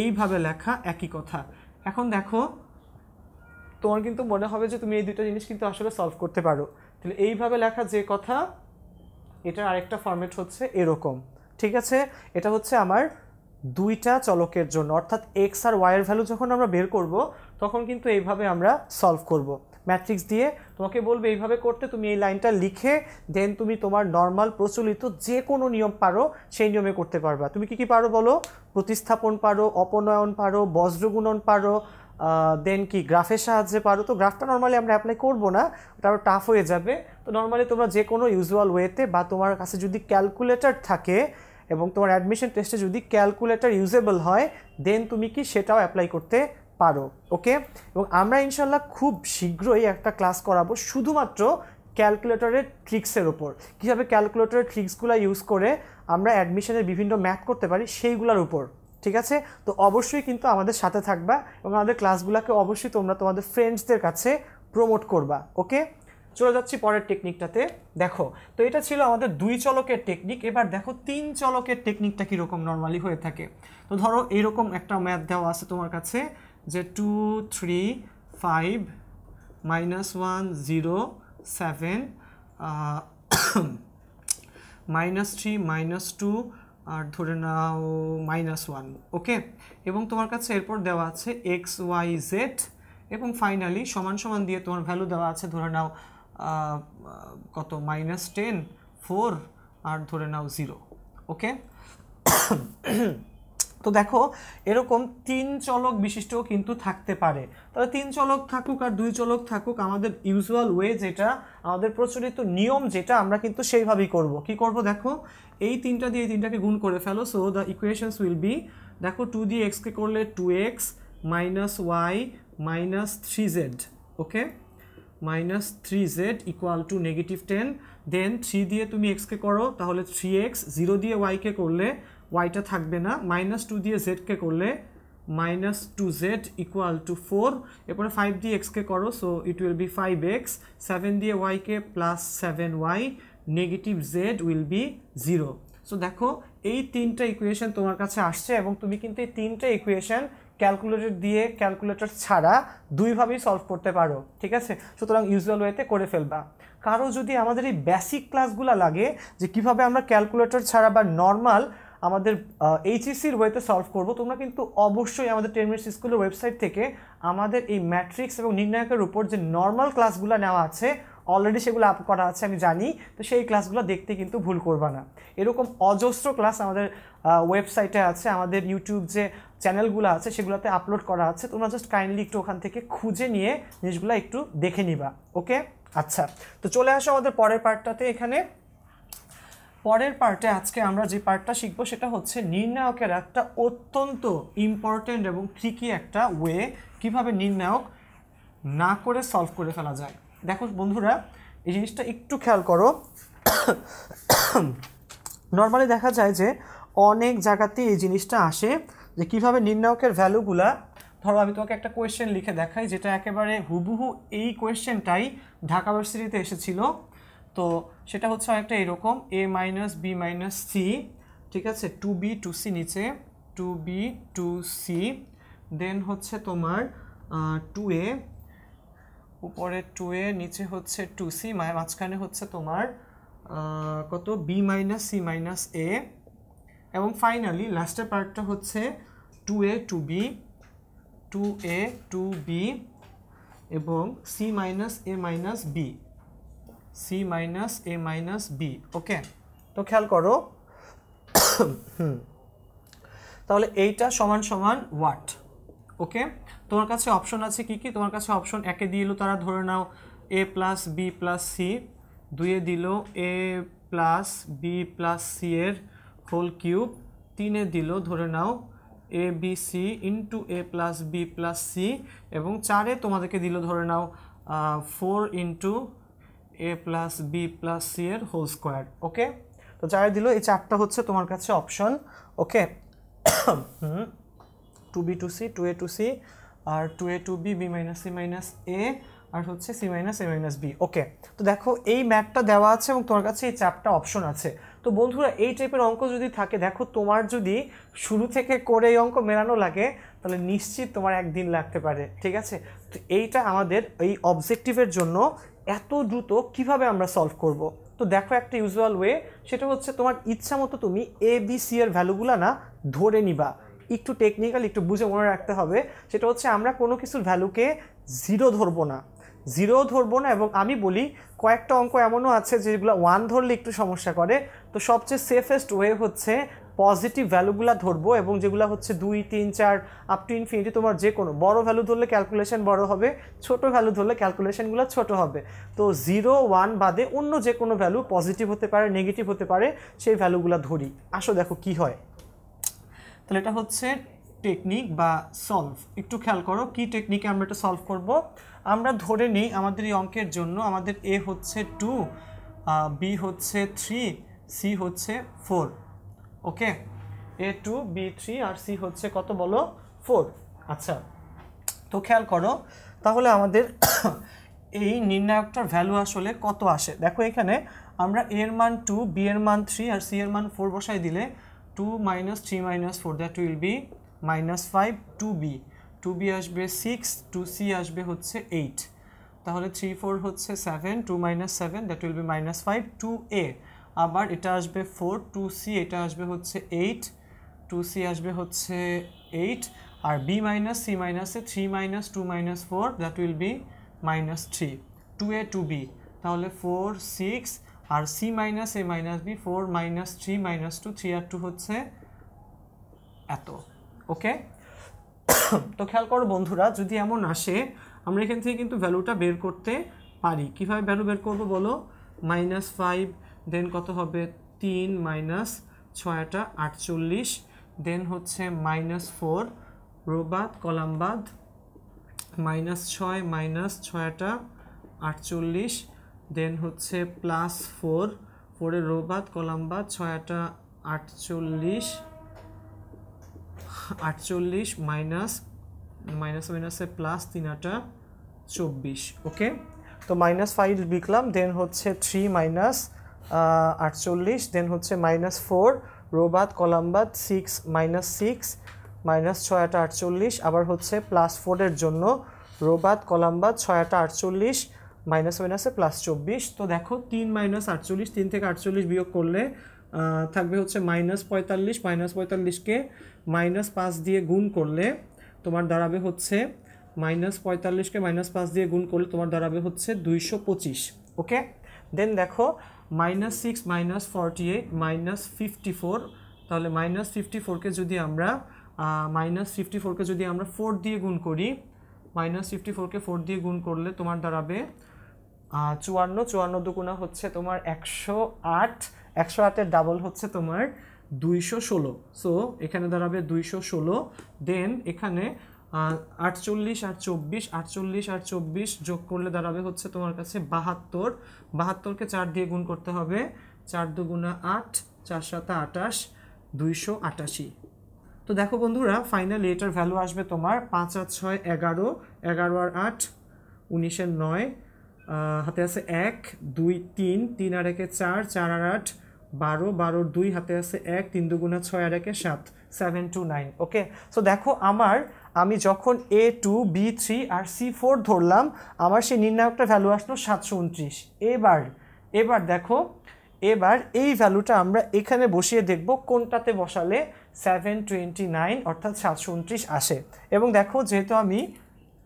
এইভাবে লেখা একই কথা। এখন দেখো তোমার কিন্তু মনে হবে যে তুমি এই দুটো জিনিস কিন্তু আসলে সলভ করতে পারো। তাহলে এইভাবে লেখা যে কথা, এটার আরেকটা ফরম্যাট হচ্ছে এরকম, ঠিক আছে। এটা হচ্ছে আমার দুইটা চলকের জন্য, অর্থাৎ এক্স আর ওয়াই এর ভ্যালু যখন আমরা বের করব তখন কিন্তু এইভাবে আমরা সলভ করব ম্যাট্রিক্স দিয়ে। তোমাকে বলবে এইভাবে করতে, তুমি এই লাইনটা লিখে দেন তুমি তোমার নর্মাল প্রচলিত যে কোনো নিয়ম পারো সেই নিয়মে করতে পারবা। তুমি কি কি পারো বলো? প্রতিস্থাপন পারো, অপনয়ন পারো, বজ্রগুণন পারো, দেন কি গ্রাফের সাহায্যে পারো। তো গ্রাফটা নর্মালি আমরা অ্যাপ্লাই করবো না, ওটা আরও টাফ হয়ে যাবে। তো নর্মালি তোমরা যে কোনো ইউজুয়াল ওয়েতে, বা তোমার কাছে যদি ক্যালকুলেটর থাকে এবং তোমার অ্যাডমিশন টেস্টে যদি ক্যালকুলেটর ইউজেবল হয়, দেন তুমি কি সেটাও অ্যাপ্লাই করতে পারো। ওকে, এবং আমরা ইনশাল্লাহ খুব শীঘ্রই একটা ক্লাস করাবো শুধুমাত্র ক্যালকুলেটরের ট্রিক্সের ওপর, কীভাবে ক্যালকুলেটরের ট্রিক্সগুলো ইউজ করে আমরা অ্যাডমিশনের বিভিন্ন ম্যাথ করতে পারি সেইগুলোর উপর, ঠিক আছে। তো অবশ্যই কিন্তু আমাদের সাথে থাকবা এবং আমাদের ক্লাসগুলোকে অবশ্যই তোমরা তোমাদের ফ্রেন্ডসদের কাছে প্রমোট করবা। ওকে, চলে যাচ্ছি পরের টেকনিকটাতে। দেখো, তো এটা ছিল আমাদের 2 চলকের টেকনিক। এবার দেখো 3 চলকের টেকনিকটা কীরকম নর্মালি হয়ে থাকে। তো ধরো এইরকম একটা ম্যাথ দেওয়া আছে তোমার কাছে যে 2 3 5 -1 0 7 -3 -2 আর ধরে নাও -1। ওকে, এবং তোমার কাছে এরপর দেওয়া আছে এক্স ওয়াই জেড, এবং ফাইনালি সমান সমান দিয়ে তোমার ভ্যালু দেওয়া আছে ধরে নাও কত -10 4 আর ধরে নাও 0। ওকে, তো দেখো এরকম 3 চলক বিশিষ্টও কিন্তু থাকতে পারে। তাহলে 3 চলক থাকুক আর 2 চলক থাকুক, আমাদের ইউজুয়াল ওয়ে যেটা, আমাদের প্রচলিত নিয়ম যেটা, আমরা কিন্তু সেইভাবেই করব। কি করব দেখো, এই 3টা দিয়ে এই 3টাকে গুণ করে ফেলো। So the equations will be, দেখো 2 দিয়ে এক্সকে করলে 2x -y -3z, okay, -3z equal to -10। Then 3 দিয়ে তুমি এক্সকে করো তাহলে 3x, 0 দিয়ে ওয়াইকে করলে ওয়াইটা থাকবে না, -2 দিয়ে জেডকে করলে -2z ইকুয়াল টু 4। এরপরে 5 দিয়ে এক্সকে করো, so it will be 5x, 7 দিয়ে ওয়াইকে +7y, -z will be 0। So দেখো এই 3টা ইকুয়েশন তোমার কাছে আসছে এবং তুমি কিন্তু এই 3টা ইকুয়েশন ক্যালকুলেটর দিয়ে, ক্যালকুলেটর ছাড়া দুইভাবেই সলভ করতে পারো, ঠিক আছে। সুতরাং ইউজুয়াল ওয়েতে করে ফেলবা। কারো যদি আমাদের এই বেসিক ক্লাসগুলো লাগে যে কিভাবে আমরা ক্যালকুলেটর ছাড়া বা নর্মাল আমাদের এইচএসসির ওয়েতে সলভ করব, তোমরা কিন্তু অবশ্যই আমাদের 10 মিনিটস স্কুলের ওয়েবসাইট থেকে আমাদের এই ম্যাট্রিক্স এবং নির্ণায়কের উপর যে নর্মাল ক্লাসগুলো নেওয়া আছে, অলরেডি সেগুলো আপ করা আছে আমি জানি, তো সেই ক্লাসগুলো দেখতে কিন্তু ভুল করবা না। এরকম অজস্র ক্লাস আমাদের ওয়েবসাইটে আছে, আমাদের ইউটিউব যে চ্যানেলগুলো আছে সেগুলোতে আপলোড করা আছে। তোমরা জাস্ট কাইন্ডলি একটু ওখান থেকে খুঁজে নিয়ে জিনিসগুলো একটু দেখে নিবা। ওকে, আচ্ছা, তো চলে আসো আমাদের পরের পার্টটাতে। এখানে পরের পার্টে আজকে আমরা যে পার্টটা শিখবো সেটা হচ্ছে নির্ণায়কের একটা অত্যন্ত ইম্পর্টেন্ট এবং ট্রিকি একটা ওয়ে, কিভাবে নির্ণায়ক না করে সলভ করে ফেলা যায়। দেখো বন্ধুরা, এই জিনিসটা একটু খেয়াল করো। নর্মালি দেখা যায় যে অনেক জায়গাতেই এই জিনিসটা আসে যে কিভাবে নির্ণায়কের ভ্যালুগুলা, ধরো আমি তোমাকে একটা কোয়েশ্চেন লিখে দেখাই যেটা একেবারে হুবহু এই কোয়েশ্চেনটাই ঢাকা ভার্সিটিতে এসেছিল। তো সেটা হচ্ছে অনেকটা এরকম, a - b - c, ঠিক আছে, 2b 2c নিচে 2b 2c দেন হচ্ছে তোমার 2a উপরে 2a নিচে হচ্ছে 2c মাঝখানে হচ্ছে তোমার কত b minus c minus a এবং ফাইনালি লাস্টের পার্টটা হচ্ছে 2a 2b 2a 2b এবং c minus a minus b c minus a minus b ওকে তো খেয়াল করো তাহলে এইটা সমান সমান হোয়াট ওকে তোমার কাছে অপশন আছে কি কি তোমার কাছে অপশন একে দিল তারা ধরে নাও a plus b plus c দুইয়ে দিল a plus b plus c এর হোল কিউব তিনে দিল ধরে নাও a b c into a plus b plus c এবং চারে তোমাদেরকে দিল ধরে নাও 4 into a plus b plus c এর হোল স্কোয়ার ওকে তো চারে দিল এই চারটা হচ্ছে তোমার কাছে option okay 2b 2c 2a 2c R 2a 2b b minus c minus a আর হচ্ছে c minus a minus b ওকে তো দেখো এই ম্যাথটা দেওয়া আছে এবং তোমার কাছে এই চারটা অপশন আছে তো বন্ধুরা এই টাইপের অঙ্ক যদি থাকে দেখো তোমার যদি শুরু থেকে করে এই অঙ্ক মেলানো লাগে তাহলে নিশ্চিত তোমার একদিন লাগতে পারে ঠিক আছে তো এইটা আমাদের এই অবজেক্টিভের জন্য এত দ্রুত কিভাবে আমরা সলভ করব তো দেখো একটা ইউজুয়াল ওয়ে সেটা হচ্ছে তোমার ইচ্ছা মতো তুমি এ বি সি এর ভ্যালুগুলো না ধরে নিবা একটু টেকনিক্যাল একটু বুঝে মনে রাখতে হবে সেটা হচ্ছে আমরা কোনো কিছুর ভ্যালুকে জিরো ধরবো না এবং আমি বলি কয়েকটা অঙ্ক এমনও আছে যেগুলো 1 ধরলে একটু সমস্যা করে তো সবচেয়ে সেফেস্ট ওয়ে হচ্ছে পজিটিভ ভ্যালুগুলো ধরবো এবং যেগুলো হচ্ছে 2 3 4 আপ টু ইনফিনিটি তোমার যে কোনো বড় ভ্যালু ধরলে ক্যালকুলেশন বড় হবে ছোট ভ্যালু ধরলে ক্যালকুলেশনগুলো ছোট হবে তো 0 1 বাদে অন্য যে কোনো ভ্যালু পজিটিভ হতে পারে নেগেটিভ হতে পারে সেই ভ্যালুগুলো ধরি আসো দেখো কি হয় তাহলে এটা হচ্ছে টেকনিক বা সলভ একটু খেয়াল করো কি টেকনিকে আমরা এটা সলভ করব আমরা ধরে নিই আমাদের এই অঙ্কের জন্য আমাদের a হচ্ছে 2 b হচ্ছে 3 c হচ্ছে 4 ওকে a2 b3 আর c হচ্ছে কত বলো 4 আচ্ছা তো খেয়াল করো তাহলে আমাদের এই নির্ণায়কটার ভ্যালু আসলে কত আসে দেখো এখানে আমরা a এর মান 2 b এর মান 3 আর c এর মান 4 বসাই দিলে 2 minus 3 minus 4 that will be minus 5 2b 2b আসবে 6 2c আসবে হচ্ছে 8 তাহলে 3 4 হচ্ছে 7 2 minus 7 that will be minus 5 2a আবার এটা আসবে 4 2c এটা আসবে হচ্ছে 8 2c আসবে হচ্ছে 8 আর b minus c minus a 3 minus 2 minus 4 that will be minus 3 2a 2b তাহলে 4 6 আর c minus a minus b 4 minus 3 minus 2 3 আর 2 হচ্ছে এত ওকে তো খেয়াল করো বন্ধুরা যদি এমন আসে আমরা এখান থেকে কিন্তু ভ্যালুটা বের করতে পারি কিভাবে ভ্যালু বের করব বলো -5 দেন কত হবে 3 মাইনাস 6টা 48 দেন হচ্ছে -4 রোবাদ কলামবাদ -6 মাইনাস 6টা 48 দেন হচ্ছে +4 4 এর রোবাদ কলামবাদ 6টা 48 মাইনাস মাইনাসে প্লাস 3টা 24 ওকে তো -5 লিখলাম দেন হচ্ছে 3 মাইনাস 48 দেন হচ্ছে -4 রোবাদ কলামবাদ 6 মাইনাস 6 মাইনাস 6টা 48 আবার হচ্ছে +4 এর জন্য রোবাদ কলামবাদ 6টা 48 মাইনাসে +24 তো দেখো 3 মাইনাস 48 3 থেকে 48 বিয়োগ করলে থাকবে হচ্ছে -45 -45কে -5 দিয়ে গুণ করলে তোমার দাঁড়াবে হচ্ছে -45কে -5 দিয়ে গুণ করলে তোমার দাঁড়াবে হচ্ছে 225 ওকে দেন দেখো -6 -48 -54 তাহলে -54কে যদি আমরা -54কে যদি আমরা 4 দিয়ে গুণ করি -54কে 4 দিয়ে গুণ করলে তোমার দাঁড়াবে 54 দুগুণা হচ্ছে তোমার 108 108 এর ডাবল হচ্ছে তোমার 216 সো এখানে দাঁড়াবে 216 দেন এখানে 48 আর 24 যোগ করলে দাঁড়াবে হচ্ছে তোমার কাছে 72 72কে 4 দিয়ে গুণ করতে হবে 4 দুগুণা 8 4 7 28 288 তো দেখো বন্ধুরা ফাইনালি এটার ভ্যালু আসবে তোমার 5 আর 6 11 11 আর 8 19 এর 9 হাতে আছে 1 2 3 3 আর 1 4 4 আর 8 12 12 2 হাতে আছে 1 3 দুগুণা 6 আর 1 7 729। ওকে, সো দেখো আমি যখন A2 B3 আর C4 ধরলাম, আমার সেই নির্ণায়কটা ভ্যালু আসলো 729। এবার দেখো, এবার এই ভ্যালুটা আমরা এখানে বসিয়ে দেখব কোনটাতে বসালে 729 অর্থাৎ 729 আসে। এবং দেখো, যেহেতু আমি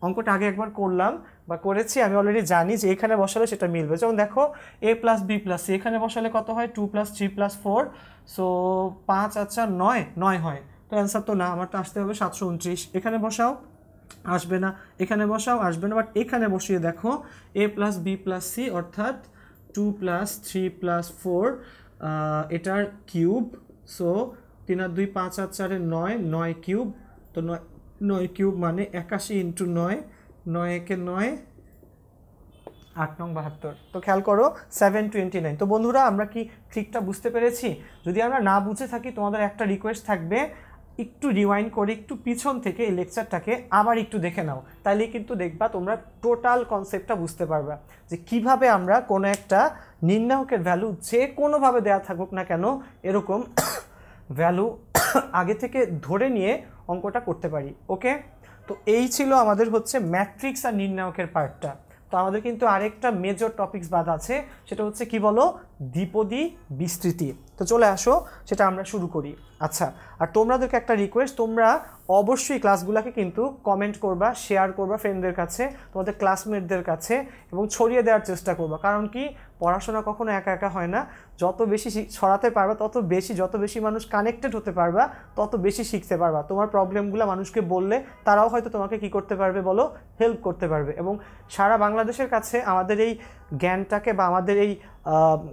অঙ্কটা আগে একবার করলাম বা করেছি, আমি অলরেডি জানি যে এখানে বসালে সেটা মিলবে। যেমন দেখো, a plus B plus C এখানে বসালে কত হয়, 2 প্লাস 3 প্লাস 4, সো 5 আচ্ছা 9 হয়। তো অ্যান্সার তো না, আমার তো আসতে হবে 729। এখানে বসাও, আসবে না। এখানে বসাও, আসবে না। বাট এখানে বসিয়ে দেখো, a plus B plus C অর্থাৎ 2 প্লাস 3 প্লাস 4 এটার কিউব, সো 3 আর 2 5 আর 4 9 কিউব, তো 9 কিউব মানে 81 ইন্টু 9, 9 একে 9, 8 নং 72। তো খেয়াল করো 729। তো বন্ধুরা, আমরা কি ট্রিকটা বুঝতে পেরেছি? যদি আমরা না বুঝে থাকি, তোমাদের একটা রিকোয়েস্ট থাকবে, একটু রিওয়াইন্ড করে একটু পিছন থেকে এই লেকচারটাকে আবার একটু দেখে নাও, তাইলে কিন্তু দেখবা তোমরা টোটাল কনসেপ্টটা বুঝতে পারবা যে কিভাবে আমরা কোনো একটা নির্ণায়কের ভ্যালু যে কোনোভাবে দেওয়া থাকুক না কেন, এরকম ভ্যালু আগে থেকে ধরে নিয়ে অঙ্কটা করতে পারি। ওকে, তো এই ছিল আমাদের হচ্ছে ম্যাট্রিক্স আর নির্ণায়কের পার্টটা। তো আমাদের কিন্তু আরেকটা মেজর টপিকস বাদ আছে, সেটা হচ্ছে কি বলো, দ্বিপদী বিস্তৃতি। তো চলে আসো, সেটা আমরা শুরু করি। আচ্ছা, আর তোমাদেরকে একটা রিকোয়েস্ট, তোমরা অবশ্যই ক্লাসগুলোকে কিন্তু কমেন্ট করবা, শেয়ার করবা ফ্রেন্ডদের কাছে, তোমাদের ক্লাসমেটদের কাছে, এবং ছড়িয়ে দেওয়ার চেষ্টা করবা। কারণ কি, পড়াশোনা কখনো একা একা হয় না। যত বেশি ছড়াতে পারবা যত বেশি মানুষ কানেক্টেড হতে পারবা, তত বেশি শিখতে পারবা। তোমার প্রবলেমগুলো মানুষকে বললে তারাও হয়তো তোমাকে কি করতে পারবে বলো, হেল্প করতে পারবে। এবং সারা বাংলাদেশের কাছে আমাদের এই জ্ঞানটাকে বা আমাদের এই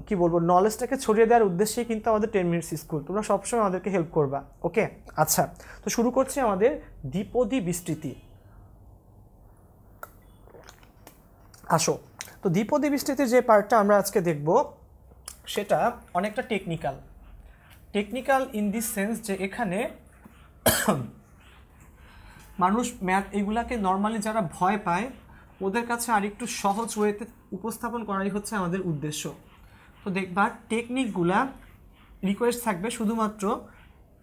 কি বলবো নলেজটাকে ছড়িয়ে দেওয়ার উদ্দেশ্যেই কিন্তু আমাদের 10 মিনিটস স্কুল। তোমরা সবসময় আমাদেরকে হেল্প করবা। ওকে, আচ্ছা, তো শুরু করছি আমাদের দ্বিপদী বিস্তৃতি। আসো, তো দ্বিপদী বিস্তৃতির যে পার্টটা আমরা আজকে দেখব, সেটা অনেকটা টেকনিক্যাল ইন দিস সেন্স যে এখানে মানুষ ম্যাথ এগুলাকে নর্মালি যারা ভয় পায়, ওদের কাছে আরেকটু সহজ ওয়েতে উপস্থাপন করাই হচ্ছে আমাদের উদ্দেশ্য। তো দেখবা টেকনিকগুলা, রিকোয়েস্ট থাকবে শুধুমাত্র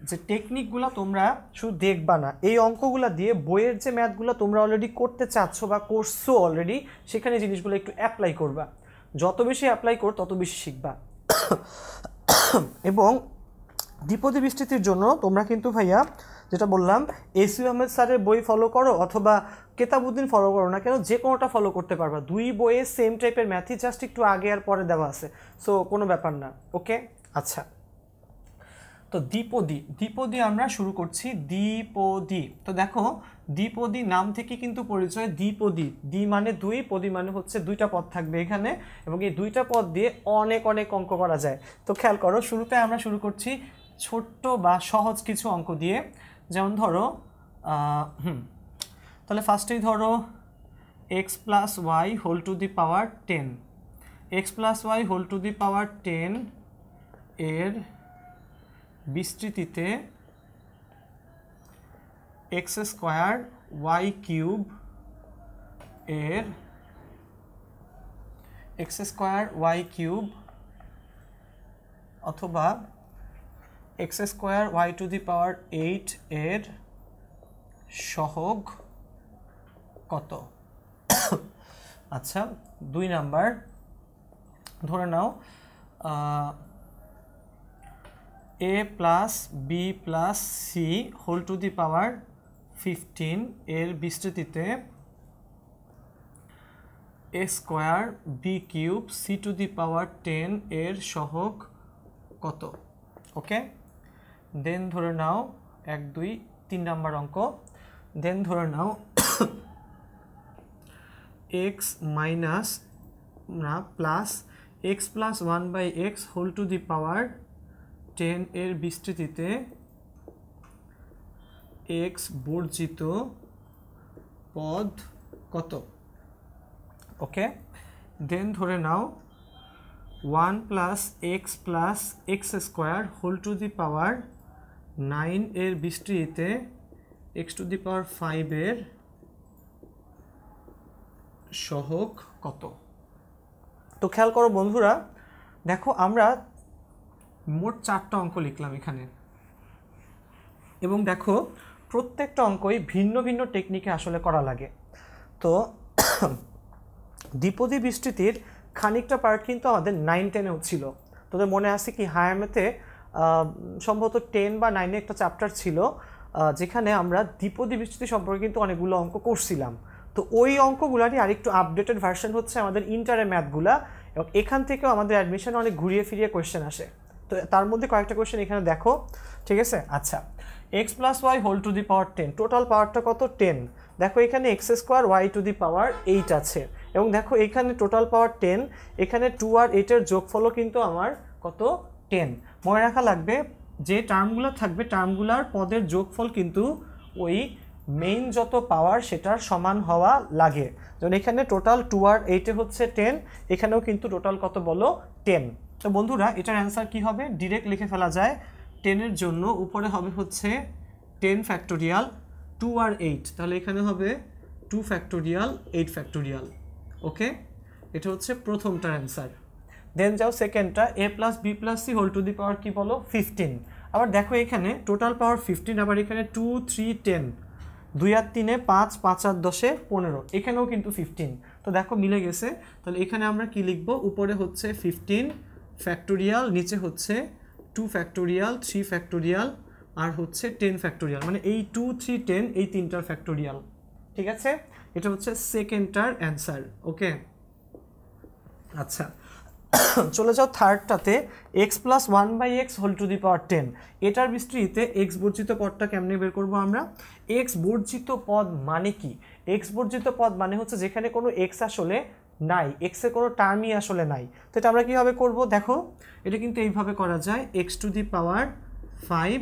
যে টেকনিকগুলো তোমরা শুধু দেখবা না, এই অঙ্কগুলো দিয়ে বইয়ের যে ম্যাথগুলো তোমরা অলরেডি করতে চাচ্ছ বা করছো অলরেডি, সেখানে জিনিসগুলো একটু অ্যাপ্লাই করবা। যত বেশি অ্যাপ্লাই কর তত বেশি শিখবা। এবং দ্বিপদী বিস্তৃতির জন্য তোমরা কিন্তু ভাইয়া যেটা বললাম, এসইউ আহমেদ স্যারের বই ফলো করো অথবা কেতাবুদ্দিন ফলো করো না কেন, যে কোনোটা ফলো করতে পারবা। দুই বইয়ে সেম টাইপের ম্যাথই, জাস্ট একটু আগে আর পরে দেওয়া আছে, সো কোনো ব্যাপার না। ওকে, আচ্ছা, তো দ্বিপদী আমরা শুরু করছি। দ্বিপদী, তো দেখো দ্বিপদী নাম থেকে কিন্তু পরিচয়। দ্বিপদী, দ্বি মানে দুই, পদী মানে হচ্ছে দুইটা পদ থাকবে এখানে, এবং এই দুইটা পদ দিয়ে অনেক অঙ্ক করা যায়। তো খেয়াল করো, শুরুতে আমরা শুরু করছি ছোট্ট বা সহজ কিছু অঙ্ক দিয়ে। যেমন ধরো তাহলে ফার্স্টেই ধরো x plus y whole to the power 10, x plus y whole to the power 10 এর বিস্তৃতিতে এক্স স্কোয়ার ওয়াই কিউব এর এক্স স্কোয়ার ওয়াই কিউব অথবা x square y to the power 8 এর সহগ কত? আচ্ছা, 2 নাম্বার, ধরে নাও a plus B plus c whole to the power 15 এর বিস্তৃতিতে a square b cube c to the power 10 এর সহগ কত? ওকে, দেন ধরে নাও 1 2 3 নাম্বার অঙ্ক। দেন ধরে নাও x মাইনাস না plus x plus 1/x whole to the power 10 এর বিস্তৃতিতে x বর্জিত পদ কত? ওকে, দেন ধরে নাও 1 plus x plus x square whole to the power 9 এর বিস্তৃতিতে x টু দি পাওয়ার 5 এর সহগ কত? তো খেয়াল করো বন্ধুরা, দেখো আমরা মোট 4টা অঙ্ক লিখলাম এখানে। এবং দেখো প্রত্যেকটা অঙ্কই ভিন্ন ভিন্ন টেকনিকে আসলে করা লাগে। তো দ্বিপদী বিস্তৃতির খানিকটা পার্ট কিন্তু আমাদের 9-10-এও ছিল। তোদের মনে আছে কি হায়ামেতে সম্ভবত 10 বা 9-এ একটা চ্যাপ্টার ছিল যেখানে আমরা দ্বিপদী বিস্তৃতি সম্পর্কে কিন্তু অনেকগুলো অঙ্ক করছিলাম। তো ওই অঙ্কগুলারই আরেকটু আপডেটেড ভার্সন হচ্ছে আমাদের ইন্টারে ম্যাথগুলা, এবং এখান থেকেও আমাদের অ্যাডমিশনে অনেক ঘুরিয়ে ফিরিয়ে কোয়েশ্চেন আসে। তো তার মধ্যে কয়েকটা কোয়েশ্চেন এখানে দেখো, ঠিক আছে? আচ্ছা, x + y whole to the power 10, total পাওয়ারটা কত? 10। দেখো এখানে x² y two the power 8 আছে, এবং দেখো এখানে টোটাল পাওয়ার 10, এখানে 2 আর 8 এর যোগফলও কিন্তু আমার কত? 10। মনে রাখা লাগবে যে টার্মগুলো থাকবে টার্মগুলার পদের যোগফল কিন্তু ওই মেইন যত পাওয়ার সেটার সমান হওয়া লাগে। যেমন এখানে টোটাল 2 আর 8 হচ্ছে 10, এখানেও কিন্তু টোটাল কত বলো? 10। তো বন্ধুরা এটার অ্যান্সার কি হবে? ডিরেক্ট লিখে ফেলা যায়। 10 এর জন্য উপরে হবে হচ্ছে 10 ফ্যাক্টোরিয়াল 2 আর 8, তাহলে এখানে হবে 2 ফ্যাক্টোরিয়াল 8 ফ্যাক্টোরিয়াল। ওকে, এটা হচ্ছে প্রথমটার অ্যান্সার। দেন যাও সেকেন্ডটা, a + b + c whole to the power কি বলো? 15। আবার দেখো এখানে টোটাল পাওয়ার 15, আবার এখানে 2 3 10, 2 আর 3 5, 5 আর 10 15, এখানেও কিন্তু 15। তো দেখো মিলে গেছে। তাহলে এখানে আমরা কি লিখবো? উপরে হচ্ছে 15 ফ্যাক্টোরিয়াল, নিচে হচ্ছে 2 ফ্যাক্টোরিয়াল 3 ফ্যাক্টোরিয়াল আর হচ্ছে 10 ফ্যাক্টোরিয়াল, মানে এই 2 3 10 এই তিনটার ফ্যাক্টোরিয়াল। ঠিক আছে, এটা হচ্ছে সেকেন্ডটার অ্যান্সার। ওকে, আচ্ছা চলে যাও থার্ডটাতে, x + 1/x whole to the power 10। এটার বিস্তৃতিতে x বর্জিত পদটা কেমনে বের করব আমরা? x বর্জিত পদ মানে কি? x বর্জিত পদ মানে হচ্ছে যেখানে কোনো x আসলে নাই, x এর কোনো টার্মই আসলে নাই। তো এটা আমরা কীভাবে করব? দেখো এটা কিন্তু এইভাবে করা যায়, x টু দি পাওয়ার 5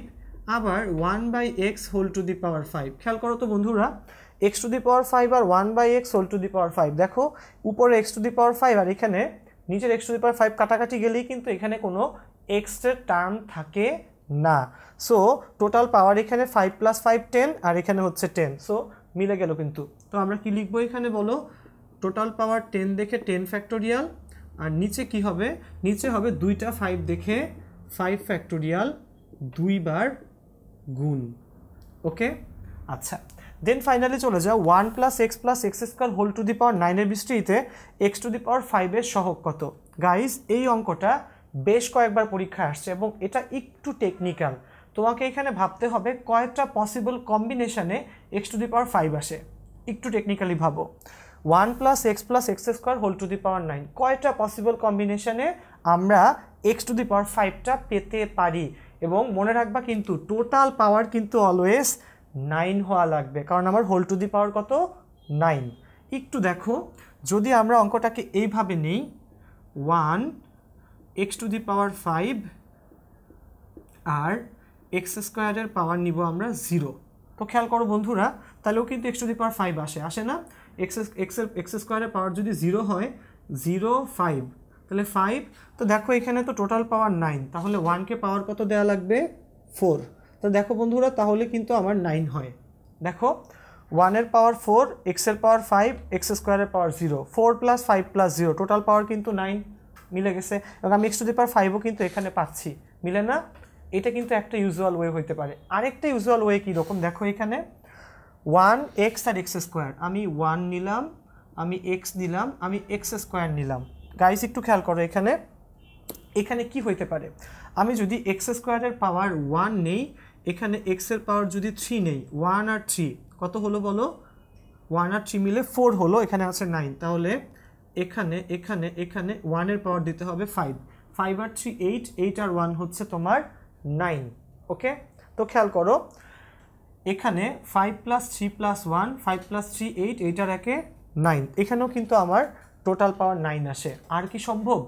আবার 1/x whole to the power 5। খেয়াল করো তো বন্ধুরা, x টু দি পাওয়ার 5 আর 1/x whole to the power 5, দেখো উপরে x টু দি পাওয়ার 5 আর এখানে নিচের x টু দি পাওয়ার 5 কাটাকাটি গেলেই কিন্তু এখানে কোনো x এর টার্ম থাকে না। সো টোটাল পাওয়ার এখানে 5 + 5 10 আর এখানে হচ্ছে 10, সো মিলে গেল কিন্তু। তো আমরা কি লিখবো এখানে বলো? টোটাল পাওয়ার 10 দেখে 10 ফ্যাক্টোরিয়াল, আর নিচে কি হবে? নিচে হবে 2টা 5 দেখে 5 ফ্যাক্টোরিয়াল 2 বার গুণ। ওকে, আচ্ছা দেন ফাইনালি চলে যাও 1 + x + x² whole to the power 9 এর বিস্তৃতিতে x টু দি পাওয়ার 5 এর সহগ কত? গাইস এই অঙ্কটা বেশ কয়েকবার পরীক্ষায় আসছে এবং এটা একটু টেকনিক্যাল। তোমাকে এখানে ভাবতে হবে কয়েকটা পসিবল কম্বিনেশনে x টু দি পাওয়ার 5 আসে। একটু টেকনিক্যালি ভাবো, 1 + x + x² whole to the power 9, কয়টা পসিবল কম্বিনেশনে আমরা x টু দি পাওয়ার 5টা পেতে পারি? এবং মনে রাখবা কিন্তু টোটাল পাওয়ার কিন্তু অলওয়েজ 9 হওয়া লাগবে, কারণ আমার হোল টু দি পাওয়ার কত? 9। একটু দেখো, যদি আমরা অঙ্কটাকে এইভাবে নেই, 1 x to the power 5 R x² এর পাওয়ার নিব আমরা 0। তো খেয়াল করো বন্ধুরা, তাহলেও কিন্তু x টু দি পাওয়ার 5 আসে না? x² এর পাওয়ার যদি 0 হয়, 0 5, তাহলে 5। তো দেখো এখানে তো টোটাল পাওয়ার 9, তাহলে 1কে পাওয়ার কত দেওয়া লাগবে? 4। তো দেখো বন্ধুরা তাহলে কিন্তু আমার 9 হয়। দেখো 1 এর পাওয়ার 4, x এর পাওয়ার 5, x² এর পাওয়ার 0, 4 + 5 + 0, টোটাল পাওয়ার কিন্তু 9। মিলে গেছে, এবং আমি x টু দি পাওয়ার 5ও কিন্তু এখানে পাচ্ছি, মিলে না? এটা কিন্তু একটা ইউজুয়াল ওয়ে হইতে পারে। আরেকটা ইউজুয়াল ওয়ে কীরকম দেখো, এখানে 1x আর x², আমি 1 নিলাম, আমি x নিলাম, আমি x² নিলাম। গাইস একটু খেয়াল করো, এখানে এখানে কি হইতে পারে? আমি যদি x² এর পাওয়ার 1 নেই, এখানে x এর পাওয়ার যদি 3 নেই, 1 আর 3 কত হলো বলো? 1 আর 3 মিলে 4 হলো, এখানে আছে 9, তাহলে এখানে এখানে এখানে 1 এর পাওয়ার দিতে হবে 5, 5 আর 3 8, 8 আর 1 হচ্ছে তোমার 9। ওকে, তো খেয়াল করো এখানে 5 + 3 + 1, 5 + 3 8, 8 আর 1 9, এখানেও কিন্তু আমার টোটাল পাওয়ার 9 আসে। আর কি সম্ভব?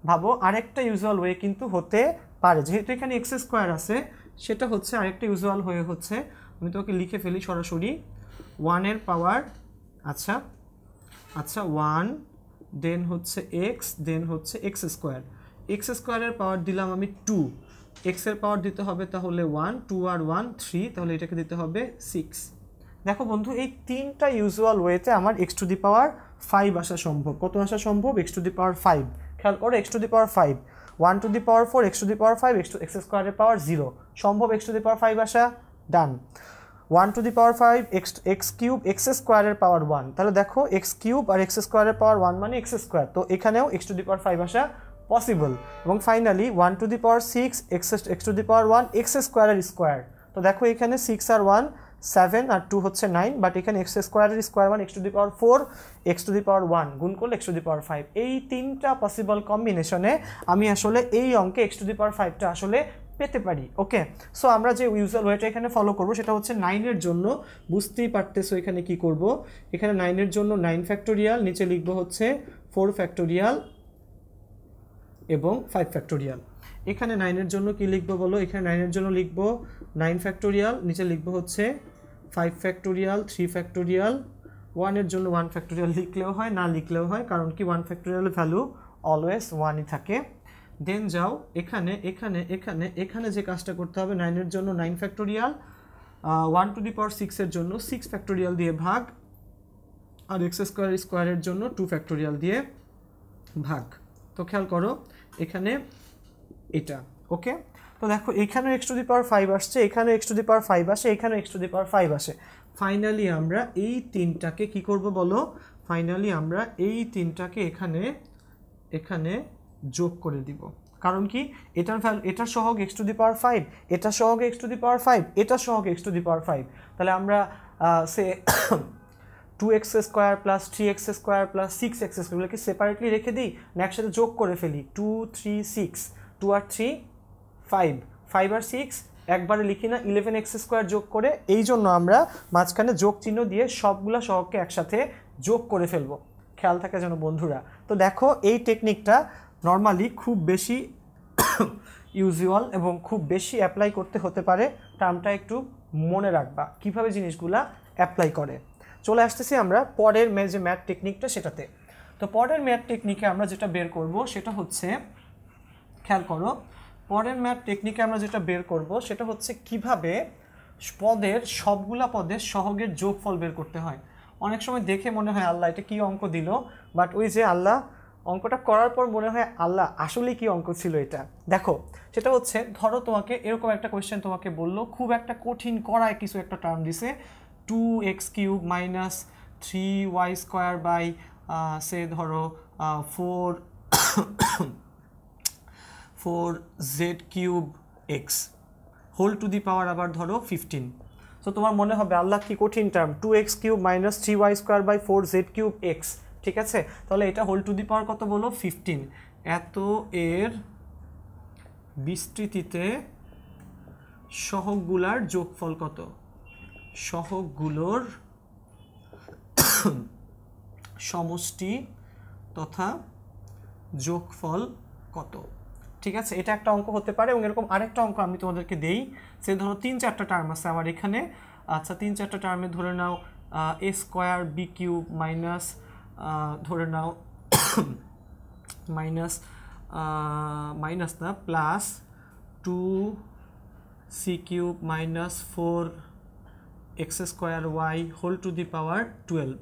ভাবো আরেকটা ইউজুয়াল ওয়ে কিন্তু হতে পারে, যেহেতু এখানে x² আছে, সেটা হচ্ছে আরেকটা ইউজুয়াল ওয়ে হচ্ছে, আমি তোকে লিখে ফেলি সরাসরি, 1 এর পাওয়ার, আচ্ছা 1, দেন হচ্ছে x, দেন হচ্ছে x², x² এর পাওয়ার দিলাম আমি 2, x এর পাওয়ার দিতে হবে তাহলে 1, 2 আর 1 3, তাহলে এটাকে দিতে হবে 6। দেখো বন্ধু এই তিনটা ইউজুয়াল ওয়েতে আমার x টু দি পাওয়ার 5 আসা সম্ভব। কত আসা সম্ভব? x to the power 5। খেয়াল করো x to the power 5, 1 two the power 4 x to the power 5 x স্কোয়ারের পাওয়ার 0 সম্ভব x টু দি পাওয়ার 5 আসা ডান 1 two the power 5 x cube x স্কোয়ারের পাওয়ার 1 তাহলে দেখো x কিউব আর x স্কোয়ারের পাওয়ার 1 মানে x স্কোয়ার তো এখানেও x টু দি পাওয়ার 5 আসা পসিবল এবং finally 1 two the power 6 x to the power 1 x স্কোয়ারের স্কোয়ার তো দেখো এখানে 6 আর 1 7 আর 2 হচ্ছে 9 বাট এখানে x স্কোয়ারের স্কোয়ার মানে x to the power 4 x to the power 1 গুণ করলে x টু দি পাওয়ার 5 এই তিনটা পসিবল কম্বিনেশনে আমি আসলে এই অঙ্কে x টু দি পাওয়ার 5টা আসলে পেতে পারি ওকে সো আমরা যে ইউজুয়াল ওয়েটা এখানে ফলো করব সেটা হচ্ছে 9 এর জন্য বুঝতেই পারতেছো এখানে কি করব এখানে 9 এর জন্য 9 ফ্যাক্টোরিয়াল নিচে লিখব হচ্ছে 4 ফ্যাক্টোরিয়াল এবং 5 ফ্যাক্টোরিয়াল এখানে 9 এর জন্য কি লিখব বলো এখানে 9 এর জন্য লিখব 9 ফ্যাক্টোরিয়াল নিচে লিখব হচ্ছে 5 ফ্যাক্টোরিয়াল 3 ফ্যাক্টোরিয়াল 1 এর জন্য 1 ফ্যাক্টোরিয়াল লিখলেও হয় না লিখলেও হয় কারণ কি 1 ফ্যাক্টোরিয়ালের ভ্যালু অলওয়েজ 1ই থাকে দেন যাও এখানে এখানে এখানে এখানে যে কাজটা করতে হবে 9 এর জন্য 9 ফ্যাক্টোরিয়াল 1 টু দি পাওয়ার 6 এর জন্য 6 ফ্যাক্টোরিয়াল দিয়ে ভাগ আর x স্কোয়ারের জন্য 2 ফ্যাক্টোরিয়াল দিয়ে ভাগ তো খেয়াল করো এখানে এটা ওকে তো দেখো এখানে x টু দি পাওয়ার 5 আসছে এখানে x টু দি পাওয়ার 5 আসে এখানে x টু দি পাওয়ার 5 আসে ফাইনালি আমরা এই তিনটাকে কি করব বলো ফাইনালি আমরা এই তিনটাকে এখানে এখানে যোগ করে দিব কারণ কি এটার ভ্যালু এটা সহগ x টু দি পাওয়ার 5 এটা সহগ x টু দি পাওয়ার 5 এটা সহগ x টু দি পাওয়ার 5 তাহলে আমরা say 2x square plus 3x square plus 6x স্কয়ারগুলোকে সেপারেটলি রেখে দিই না একসাথে যোগ করে ফেলি 2 3 6 2 আর 3 5 5 আর 6 একবারে লিখি না 11x স্কয়ার যোগ করে এই জন্য আমরা মাঝখানে যোগ চিহ্ন দিয়ে সবগুলা সহগকে একসাথে যোগ করে ফেলবো খেয়াল থাকে যেন বন্ধুরা তো দেখো এই টেকনিকটা নরমালি খুব বেশি ইউজুয়াল এবং খুব বেশি অ্যাপ্লাই করতে হতে পারে টার্মটা একটু মনে রাখবা কিভাবে জিনিসগুলা অ্যাপ্লাই করে চলে আসতেছি আমরা পরের যে ম্যাথ টেকনিকটা সেটাতে তো পরের ম্যাথ টেকনিকে আমরা যেটা বের করব সেটা হচ্ছে খেয়াল করো পরের ম্যাথ টেকনিকে আমরা যেটা বের করব সেটা হচ্ছে কিভাবে সবগুলা পদের সহগের যোগফল বের করতে হয় অনেক সময় দেখে মনে হয় আল্লাহ এটা কি অঙ্ক দিল বাট ওই যে আল্লাহ অঙ্কটা করার পর মনে হয় আল্লাহ আসলে কি অঙ্ক ছিল এটা দেখো সেটা হচ্ছে ধরো তোমাকে এরকম একটা কোয়েশ্চেন তোমাকে বললো খুব একটা কঠিন করায় কিছু একটা টার্ম দিছে 2x cube minus 3y square by say ধরো 4z cube x whole to the power আবার ধরো 15 সো তোমার মনে হবে আল্লাহ কি কঠিন term 2x cube minus 3y square by 4z cube x ঠিক আছে তাহলে এটা হোল টু দি পাওয়ার কত বলো 15 এত এর বিস্তৃতিতে সহগগুলার যোগফল কত সহগগুলোর সমষ্টি তথা যোগফল কত ঠিক আছে এটা একটা অঙ্ক হতে পারে এবং এরকম আরেকটা অঙ্ক আমি তোমাদেরকে দেই সে ধরো 3-4টা টার্ম আছে আমার এখানে আচ্ছা 3-4টা টার্মে ধরে নাও a square b cube minus ধরে নাও মাইনাস না plus 2c cube minus 4x square y whole to the power 12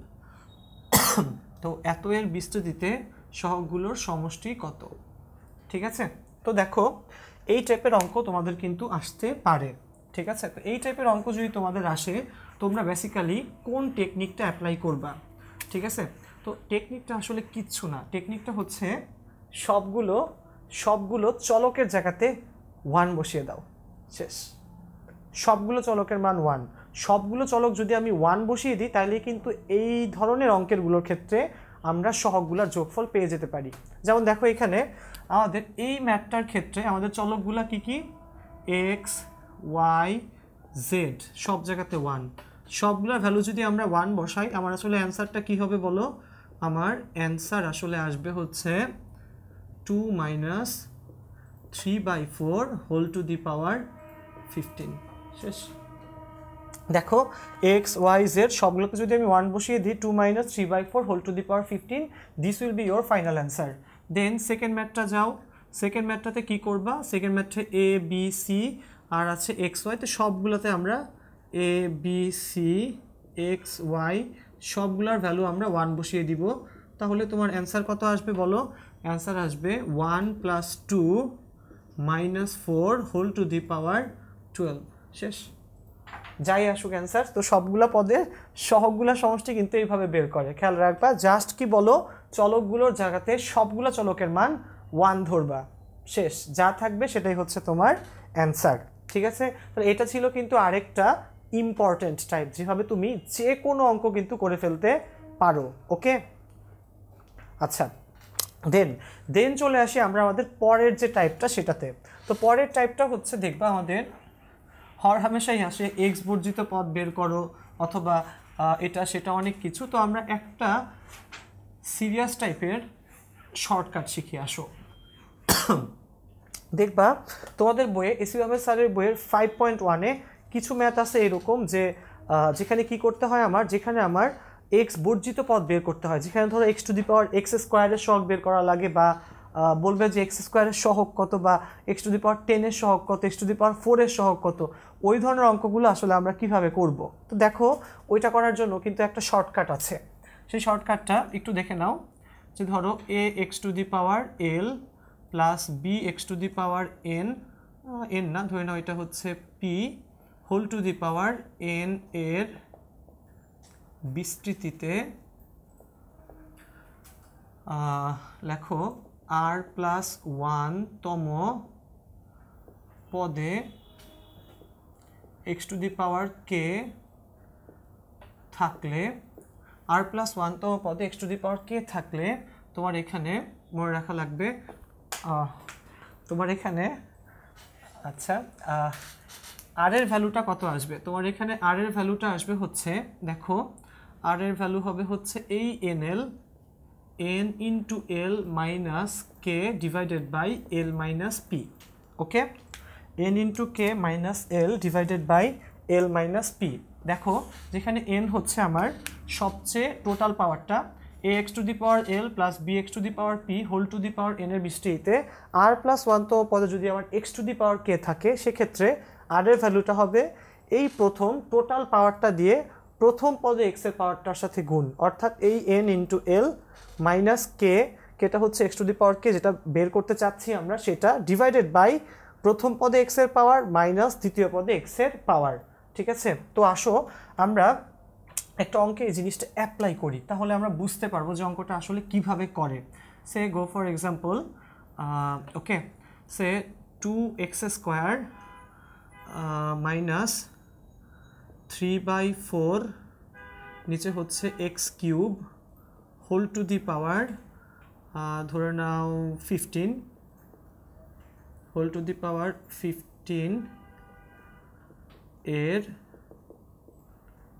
তো এত এর বিস্তৃতিতে সহগগুলোর সমষ্টি কত ঠিক আছে তো দেখো এই টাইপের অঙ্ক তোমাদের কিন্তু আসতে পারে ঠিক আছে তো এই টাইপের অঙ্ক যদি তোমাদের আসে তোমরা বেসিক্যালি কোন টেকনিকটা অ্যাপ্লাই করবা ঠিক আছে তো টেকনিকটা আসলে কিচ্ছু না টেকনিকটা হচ্ছে সবগুলো চলকের জায়গাতে 1 বসিয়ে দাও শেষ সবগুলো চলকের মান 1 সবগুলো চলক যদি আমি 1 বসিয়ে দিই তাহলে কিন্তু এই ধরনের অঙ্কেরগুলোর ক্ষেত্রে আমরা সহগগুলোর যোগফল পেয়ে যেতে পারি যেমন দেখো এখানে আমাদের এই ম্যাথটার ক্ষেত্রে আমাদের চলকগুলো কি কি x y z সব জায়গাতে 1 সবগুলোর ভ্যালু যদি আমরা 1 বসাই আমার আসলে অ্যানসারটা কি হবে বলো আমার অ্যানসার আসলে আসবে হচ্ছে 2 minus 3/4 whole to the power 15 শেষ দেখো x y z সবগুলোকে যদি আমি 1 বসিয়ে দিই 2 minus 3/4 whole to the power 15 this will be your final answer then second ম্যাথটা যাও সেকেন্ড ম্যাথটাতে কি করবা সেকেন্ড ম্যাথে a b c আর আছে x y তো সবগুলোতে আমরা a b c x y সবগুলোর ভ্যালু আমরা 1 বসিয়ে দিব তাহলে তোমার অ্যান্সার কত আসবে বলো অ্যান্সার আসবে 1 + 2 - 4 হোল টু দি পাওয়ার 12। শেষ। যাই আসুক অ্যান্সার, তো সবগুলা পদের সহগগুলা সমষ্টি কিন্তু এইভাবে বের করে, খেয়াল রাখবা। জাস্ট কি বলো, চলকগুলোর জায়গাতে সবগুলা চলকের মান 1 ধরবা, শেষ। যা থাকবে সেটাই হচ্ছে তোমার অ্যান্সার, ঠিক আছে? তাহলে এটা ছিল কিন্তু আরেকটা ইম্পর্টেন্ট টাইপ, যেভাবে তুমি যে কোনো অঙ্ক কিন্তু করে ফেলতে পারো। ওকে, আচ্ছা, দেন চলে আসি আমরা আমাদের পরের যে টাইপটা সেটাতে। তো পরের টাইপটা হচ্ছে, দেখবা আমাদের হর হামেশাই আসে এক্স বর্জিত পদ বের করো, অথবা এটা সেটা অনেক কিছু। তো আমরা একটা সিরিয়াস টাইপের শর্টকাট শিখে আসো। দেখবা তোমাদের বইয়ে, এসি আহমেদ স্যারের বইয়ের 5.1-এ কিছু ম্যাথ আছে এরকম, যে যেখানে কি করতে হয়, যেখানে আমার এক্স বর্জিত পদ বের করতে হয়, যেখানে ধরো x⁴ সহগ বের করা লাগে, বা বলবে যে x² সহগ কত, বা x⁻10 সহগ কত, x⁴ সহগ কত। ওই ধরনের অঙ্কগুলো আসলে আমরা কিভাবে করব। তো দেখো, ওইটা করার জন্য কিন্তু একটা শর্টকাট আছে। সেই শর্টকাটটা একটু দেখে নাও, যে ধরো ax⁴l প্লাস bx⁴n, n না, ধরে নাও এটা হচ্ছে p whole to the power n এর বিস্তৃতিতে লেখো r+1তম পদে x⁴k থাকলে, r+1তম পদে x⁴k থাকলে তোমার এখানে মনে রাখা লাগবে, তোমার এখানে আচ্ছা আর এর ভ্যালুটা কত আসবে। তোমার এখানে আর এর ভ্যালুটা আসবে হচ্ছে, দেখো আর এর ভ্যালু হবে হচ্ছে এই n into l minus k divided by l minus p. Okay, n into k minus l divided by l minus p। দেখো যেখানে n হচ্ছে আমার সবচেয়ে টোটাল পাওয়ারটা, ax⁴l plus bx⁴p whole to the power n এর বিস্তৃতিতে r+1তম পদে যদি আমার x⁴k থাকে, সেক্ষেত্রে আর এর ভ্যালুটা হবে এই প্রথম টোটাল পাওয়ারটা দিয়ে প্রথম পদে x এর পাওয়ারটার সাথে গুণ, অর্থাৎ এই n into l মাইনাস কে, কেটা হচ্ছে x⁴k যেটা বের করতে চাচ্ছি আমরা, সেটা ডিভাইডেড বাই প্রথম পদে x এর পাওয়ার মাইনাস দ্বিতীয় পদে x এর পাওয়ার। ঠিক আছে, তো আসো আমরা একটা অঙ্কে এই জিনিসটা অ্যাপ্লাই করি, তাহলে আমরা বুঝতে পারবো যে অঙ্কটা আসলে কিভাবে করে। Say go for example, okay, say 2x² minus 3/4 নিচে হচ্ছে x³ হোল টু দি পাওয়ার ধরে নাও 15 হোল টু দি পাওয়ার 15 এর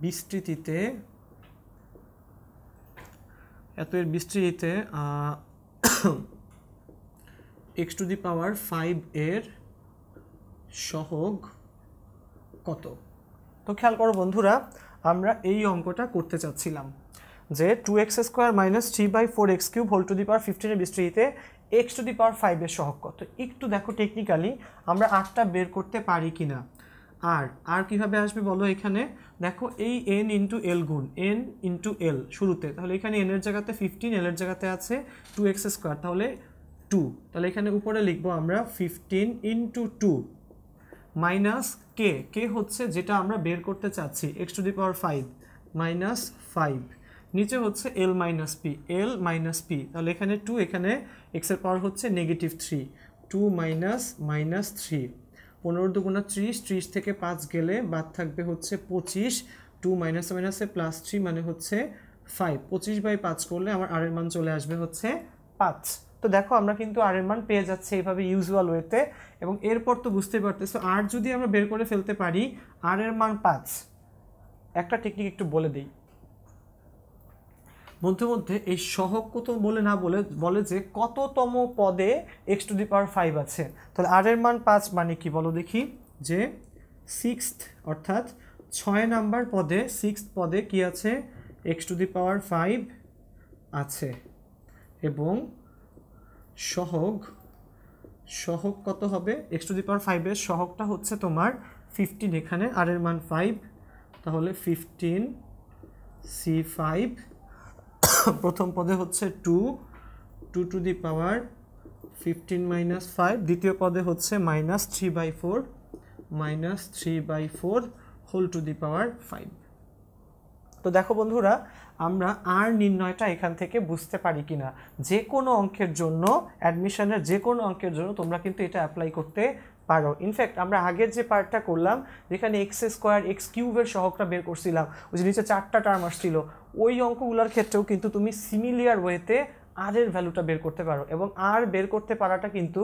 বিস্তৃতিতে, এর বিস্তৃতিতে x⁵ এর সহগ কত। তো খেয়াল করো বন্ধুরা, আমরা এই অঙ্কটা করতে চাচ্ছিলাম যে 2x² minus 3/4 x³ whole to the power 15 এর বিস্তৃতিতে x⁵ এর সহগ কত। একটু দেখো টেকনিক্যালি আমরা আরটা বের করতে পারি কিনা। আর কিভাবে আসবে বলো, এখানে দেখো এই n ইন্টু এল গুণ n ইন্টু এল শুরুতে, তাহলে এখানে n এর জায়গাতে 15, এল এর জায়গাতে আছে 2x², তাহলে 2, তাহলে এখানে উপরে লিখবো আমরা 15 ইন্টু 2 মাইনাস কে হচ্ছে যেটা আমরা বের করতে চাচ্ছি x⁵ মাইনাস 5, নিচে হচ্ছে l মাইনাস p, তাহলে এখানে 2, এখানে x এর পাওয়ার হচ্ছে -3, 2 মাইনাস 3, 15 দুগুণা 30, 30 থেকে 5 গেলে বাদ থাকবে হচ্ছে 25, 2 মাইনাসে +3 মানে হচ্ছে 5, 25/5 করলে আমার আর এর মান চলে আসবে হচ্ছে 5। তো দেখো আমরা কিন্তু আর এর মান পেয়ে যাচ্ছি এইভাবে ইউজুয়াল ওয়েতে, এবং এরপর তো বুঝতে পারতেছো আর যদি আমরা বের করে ফেলতে পারি আর এর মান 5, একটা টেকনিক একটু বলে দিই মধ্যে এই সহগ কত বলে না বলে যে কততম পদে x⁵ আছে। তাহলে আর এর মান 5 মানে কি বলো দেখি, যে 6th অর্থাৎ 6 নাম্বার পদে 6th পদে কি আছে, x⁵ আছে, এবং সহগ কত হবে, x⁵ এর সহগটা হচ্ছে তোমার 15, এখানে আর এর মান 5, তাহলে 15c5 প্রথম পদে হচ্ছে 2 2 টু দি পাওয়ার 15 মাইনাস 5, দ্বিতীয় পদে হচ্ছে minus 3/4 whole to the power 5। তো দেখো বন্ধুরা, আমরা আর নির্ণয়টা এখান থেকে বুঝতে পারি কিনা। যে কোনো অঙ্কের জন্য, অ্যাডমিশনের যে কোনো অঙ্কের জন্য তোমরা কিন্তু এটা অ্যাপ্লাই করতে পারো। ইনফ্যাক্ট আমরা আগের যে পার্টটা করলাম যেখানে x² x³ সহগটা বের করছিলাম, ওই যে নিচে 4টা টার্ম আসছিল, ওই অঙ্কগুলোর ক্ষেত্রেও কিন্তু তুমি সিমিলিয়ার ওয়েতে আর এর ভ্যালুটা বের করতে পারো, এবং আর বের করতে পারাটা কিন্তু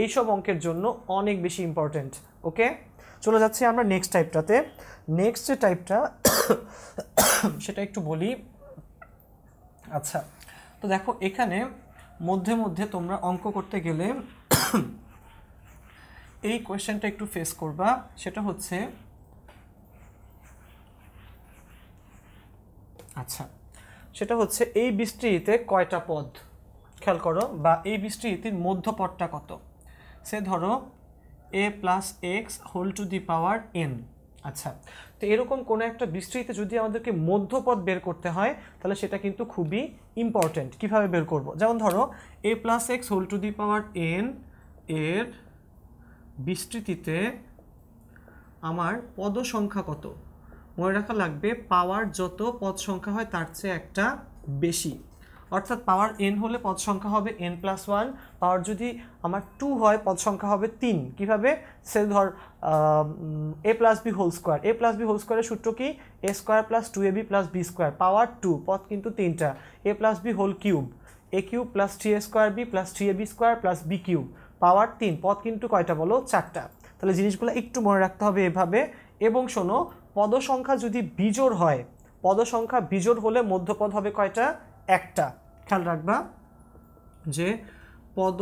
এইসব অঙ্কের জন্য অনেক বেশি ইম্পর্টেন্ট। ওকে, চলে যাচ্ছি আমরা নেক্সট টাইপটাতে। নেক্সট যে টাইপটা সেটা একটু বলি। আচ্ছা, তো দেখো এখানে মধ্যে মধ্যে তোমরা অঙ্ক করতে গেলে এই কোয়েশ্চেনটা একটু ফেস করবা। সেটা হচ্ছে, আচ্ছা, সেটা হচ্ছে এই বিস্তৃতিতে কয়টা পদ, খেয়াল করো, বা এই বিস্তৃতির মধ্যপদটা কত। সে ধরো a plus x whole to the power n। আচ্ছা, তো এরকম কোনো একটা বিস্তৃতিতে যদি আমাদেরকে মধ্যপদ বের করতে হয় তাহলে সেটা কিন্তু খুবই ইম্পর্টেন্ট। কিভাবে বের করব? যেমন ধরো a plus x whole to the power n এর বিস্তৃতিতে আমার পদ সংখ্যা কত। মনে রাখা লাগবে, পাওয়ার যত পদ সংখ্যা হয় তার চেয়ে একটা বেশি, অর্থাৎ পাওয়ার n হলে পদ সংখ্যা হবে n+1, পাওয়ার যদি আমার 2 হয় পদ সংখ্যা হবে 3। কিভাবে? সে ধর a plus B whole square, a plus B whole স্কোয়ারের সূত্র কি? a square plus 2ab plus B square, power 2, পদ কিন্তু 3টা, a plus B whole cube, a cube plus 3a square B plus 3ab square plus B cube, power 3, পদ কিন্তু কয়টা বলো? 4টা। তাহলে জিনিসগুলো একটু মনে রাখতে হবে এভাবে। এবং শোনো, পদ সংখ্যা যদি বিজোড় হয়, পদ সংখ্যা বিজোড় হলে মধ্যপদ হবে কয়টা? একটা। খেয়াল রাখবা যে পদ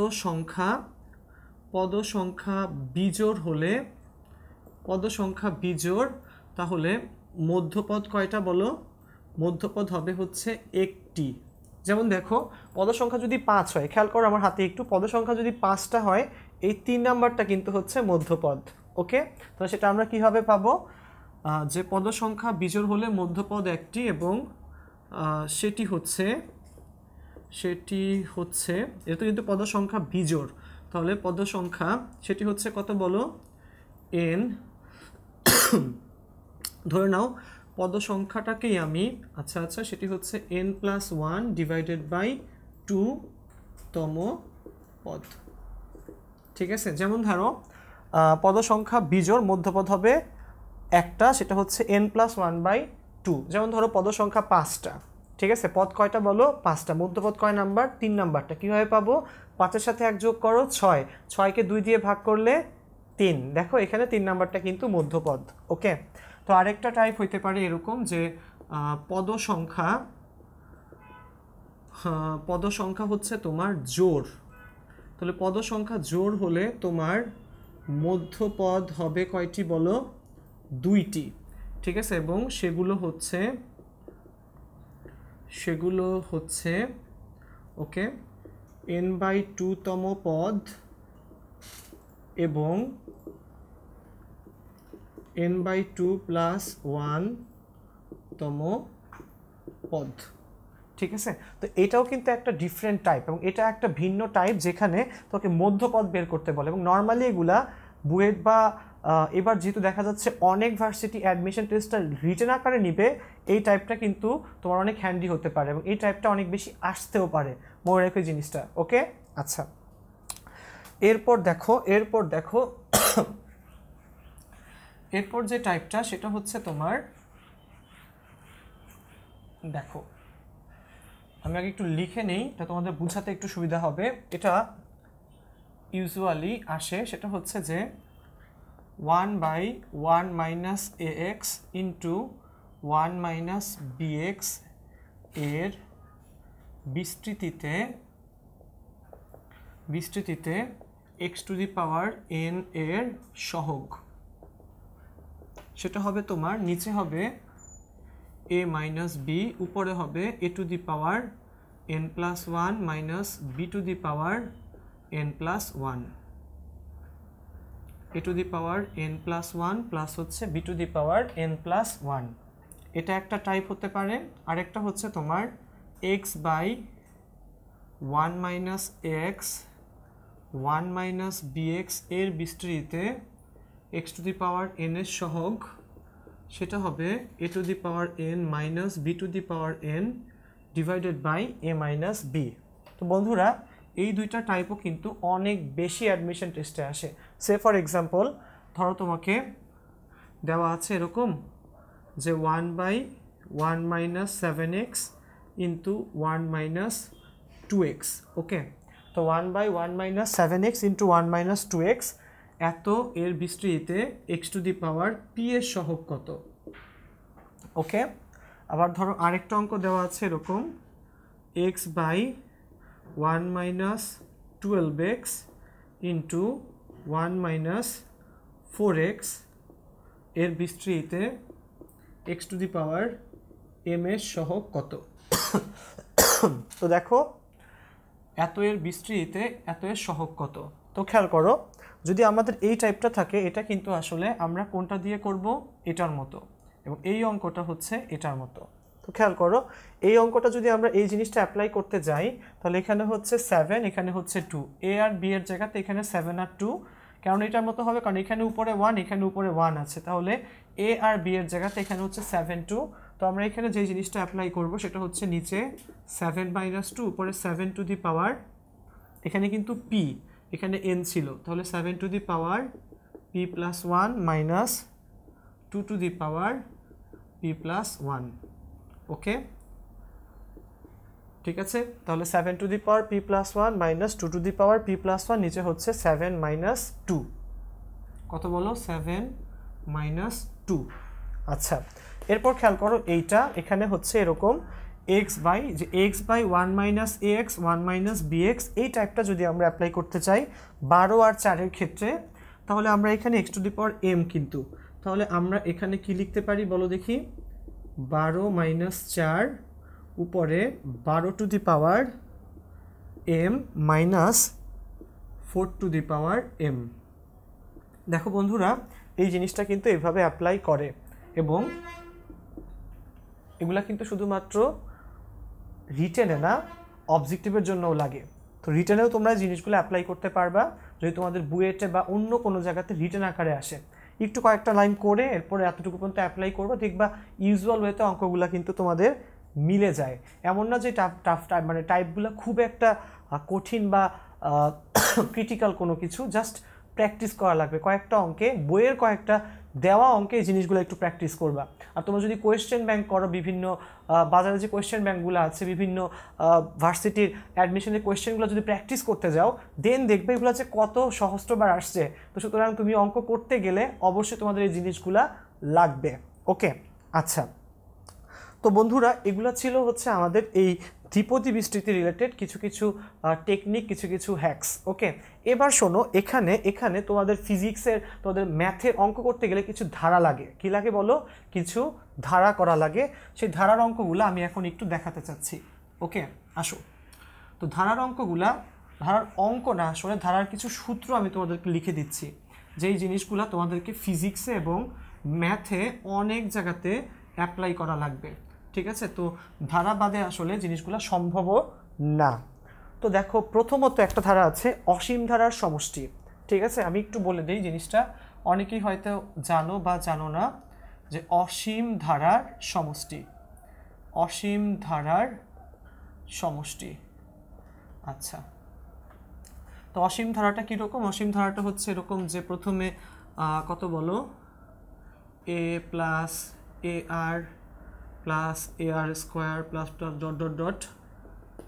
সংখ্যা বিজোড় হলে, পদ সংখ্যা বিজোড়, তাহলে মধ্যপদ কয়টা বলো? মধ্যপদ হবে হচ্ছে একটি। যেমন দেখো, পদ সংখ্যা যদি 5 হয়, খেয়াল করো আমার হাতে একটু, পদ সংখ্যা যদি 5টা হয়, এই 3 নাম্বারটা কিন্তু হচ্ছে মধ্যপদ। ওকে, তাহলে সেটা আমরা কিভাবে পাবো? যে পদ সংখ্যা বিজোড় হলে মধ্যপদ একটি, এবং সেটি হচ্ছে এটা কিন্তু পদ সংখ্যা বিজোড়, তাহলে পদ সংখ্যা সেটি হচ্ছে কত বলো? n। ধরে নাও পদ সংখ্যাটাকেই আমি, আচ্ছা সেটি হচ্ছে n+1 ডিভাইডেড বাই 2তম পদ। ঠিক আছে, যেমন ধরো পদ সংখ্যা বিজোড়, মধ্যপদ হবে একটা, সেটা হচ্ছে n+1/2। যেমন ধরো পদ সংখ্যা 5টা, ঠিক আছে, পদ কয়টা বলো? 5টা, মধ্যপদ কয় নাম্বার? 3 নাম্বারটা। কীভাবে পাবো? 5-এর সাথে 1 যোগ করো 6, 6কে 2 দিয়ে ভাগ করলে 3। দেখো এখানে 3 নাম্বারটা কিন্তু মধ্যপদ। ওকে, তো আরেকটা টাইপ হইতে পারে এরকম যে পদ সংখ্যা হচ্ছে তোমার জোড়, তাহলে পদ সংখ্যা জোড় হলে তোমার মধ্যপদ হবে কয়টি বলো? 2টি। ঠিক আছে, এবং সেগুলো হচ্ছে ওকে n/2তম পদ এবং n/2+1তম পদ। ঠিক আছে, তো এটাও কিন্তু একটা ডিফারেন্ট টাইপ, এবং এটা একটা ভিন্ন টাইপ যেখানে তোকে মধ্যপদ বের করতে বলে। এবং নর্মালি এগুলা বুয়েট বা এবার যেহেতু দেখা যাচ্ছে অনেক ভার্সিটি অ্যাডমিশন টেস্টটা রিটেন আকারে নিবে, এই টাইপটা কিন্তু তোমার অনেক হ্যান্ডি হতে পারে, এবং এই টাইপটা অনেক বেশি আসতেও পারে। মনে রেখো এই জিনিসটা। ওকে, আচ্ছা, এরপর যে টাইপটা সেটা হচ্ছে তোমার, দেখো আমি আগে একটু লিখে নেই, তা তোমাদের বুঝাতে একটু সুবিধা হবে। এটা ইউজুয়ালি আসে, সেটা হচ্ছে যে 1/1 - ax ইন্টু 1 - bx এর বিস্তৃতিতে x to the power n এর সহগ। সেটা হবে তোমার, নিচে হবে a - b, উপরে হবে a two the power n+1 minus b two the power n+1, a two the power n+1 plus হচ্ছে b two the power n+1। এটা একটা টাইপ হতে পারে। আরেকটা হচ্ছে তোমার x/1 1 minus X 1 minus B X এর বিস্তৃতিতে X to the power N এর সহগ সেটা হবে A to the power N minus B to the power N divided by A minus B. তো বন্ধুরা এই দুইটা টাইপও কিন্তু অনেক বেশি অ্যাডমিশন টেস্টে আসে। সে ফর এক্সাম্পল ধরো তোমাকে দেওয়া আছে এরকম যে 1/1 minus 7x into 1 minus 2x। ওকে, তো 1/1 minus 7x into 1 minus 2x এত এর বিস্তৃতিতে X to the power P এর সহগ কত। ওকে, আবার ধরো আরেকটা অঙ্ক দেওয়া আছে এরকম x/1 minus 12x into 1 minus 4x এর বিস্তৃতিতে X to the power M এর সহগ কত। তো দেখো এত এর বিস্তৃতিতে এত এর সহগ কত। তো খেয়াল করো যদি আমাদের এই টাইপটা থাকে এটা কিন্তু আসলে আমরা কোনটা দিয়ে করব, এটার মতো, এবং এই অঙ্কটা হচ্ছে এটার মতো। তো খেয়াল করো এই অঙ্কটা যদি আমরা এই জিনিসটা অ্যাপ্লাই করতে যাই তাহলে এখানে হচ্ছে 7 এখানে হচ্ছে 2, এ আর বি এর জায়গাতে এখানে 7 আর 2, কারণ এটার মতো হবে কারণ এখানে উপরে 1 এখানে উপরে 1 আছে, তাহলে এ আর বি এর জায়গাতে এখানে হচ্ছে 7 2। তো আমরা এখানে যে জিনিসটা অ্যাপ্লাই করব সেটা হচ্ছে নিচে 7 মাইনাস 2 উপরে 7 টু দি পাওয়ার, এখানে কিন্তু পি এখানে এন ছিল, তাহলে 7 two the power P plus 1 minus 2 two the power P plus 1। ওকে, ঠিক আছে, তাহলে 7 two the power P plus 1 minus 2 two the power P plus 1 নিচে হচ্ছে 7 মাইনাস 2। কত বলো? 7 মাইনাস 2। আচ্ছা, এরপর খেয়াল করো এইটা এখানে হচ্ছে এরকম x/1 minus ax 1 minus bx এই টাইপটা যদি আমরা অ্যাপ্লাই করতে চাই 12 আর 4 এর ক্ষেত্রে, তাহলে আমরা এখানে x to the power m কিন্তু, তাহলে আমরা এখানে কি লিখতে পারি বলো দেখি, 12 মাইনাস 4 উপরে 12 two the power m minus 4 two the power m। দেখো বন্ধুরা এই জিনিসটা কিন্তু এভাবে অ্যাপ্লাই করে এবং এগুলা কিন্তু শুধুমাত্র রিটেনে না অবজেক্টিভের জন্যও লাগে। তো রিটেনেও তোমরা জিনিসগুলো অ্যাপ্লাই করতে পারবা যদি তোমাদের বুয়েটে বা অন্য কোনো জায়গাতে রিটেন আকারে আসে। একটু কয়েকটা লাইন করে এরপরে এতটুকু পর্যন্ত অ্যাপ্লাই করবো, দেখবা ইউজুয়াল ওয়েতে অঙ্কগুলো কিন্তু তোমাদের মিলে যায়। এমন না যে টাফ মানে টাইপগুলো খুব একটা কঠিন বা ক্রিটিক্যাল কোনো কিছু, জাস্ট প্র্যাকটিস করা লাগবে কয়েকটা অঙ্কে, বইয়ের কয়েকটা দেওয়া অঙ্কে এই জিনিসগুলো একটু প্র্যাকটিস করবা। আর তোমরা যদি কোয়েশ্চেন ব্যাংক করো, বিভিন্ন বাজারে যে কোয়েশ্চেন ব্যাংকগুলো আছে, বিভিন্ন ভার্সিটির অ্যাডমিশনের কোয়েশ্চেনগুলো যদি প্র্যাকটিস করতে যাও, দেন দেখবে এগুলো যে কত সহস্রবার আসছে। তো সুতরাং তুমি অঙ্ক করতে গেলে অবশ্যই তোমাদের এই জিনিসগুলা লাগবে। ওকে, আচ্ছা, তো বন্ধুরা এগুলো ছিল হচ্ছে আমাদের এই দ্বিপদী বিস্তৃতি রিলেটেড কিছু কিছু টেকনিক, কিছু কিছু হ্যাকস। ওকে, এবার শোনো এখানে তোমাদের ফিজিক্সের তোমাদের ম্যাথের অঙ্ক করতে গেলে কিছু ধারা লাগে। কি লাগে বলো? কিছু ধারা করা লাগে। সেই ধারার অঙ্কগুলো আমি এখন একটু দেখাতে চাচ্ছি। ওকে, আসো। তো ধারার অঙ্কগুলা, ধারার অঙ্ক না আসলে ধারার কিছু সূত্র আমি তোমাদেরকে লিখে দিচ্ছি, যেই জিনিসগুলো তোমাদেরকে ফিজিক্সে এবং ম্যাথে অনেক জায়গাতে অ্যাপ্লাই করা লাগবে। ঠিক আছে, তো ধারা বাদে আসলে জিনিসগুলো সম্ভব না। তো দেখো প্রথমত একটা ধারা আছে অসীম ধারার সমষ্টি। ঠিক আছে, আমি একটু বলে দিই জিনিসটা, অনেকেই হয়তো জানো বা জানো না যে অসীম ধারার সমষ্টি, অসীম ধারার সমষ্টি। আচ্ছা, তো অসীম ধারাটা কীরকম? অসীম ধারাটা হচ্ছে এরকম যে প্রথমে কত বলো, A plus A R plus A R square plus dot dot dot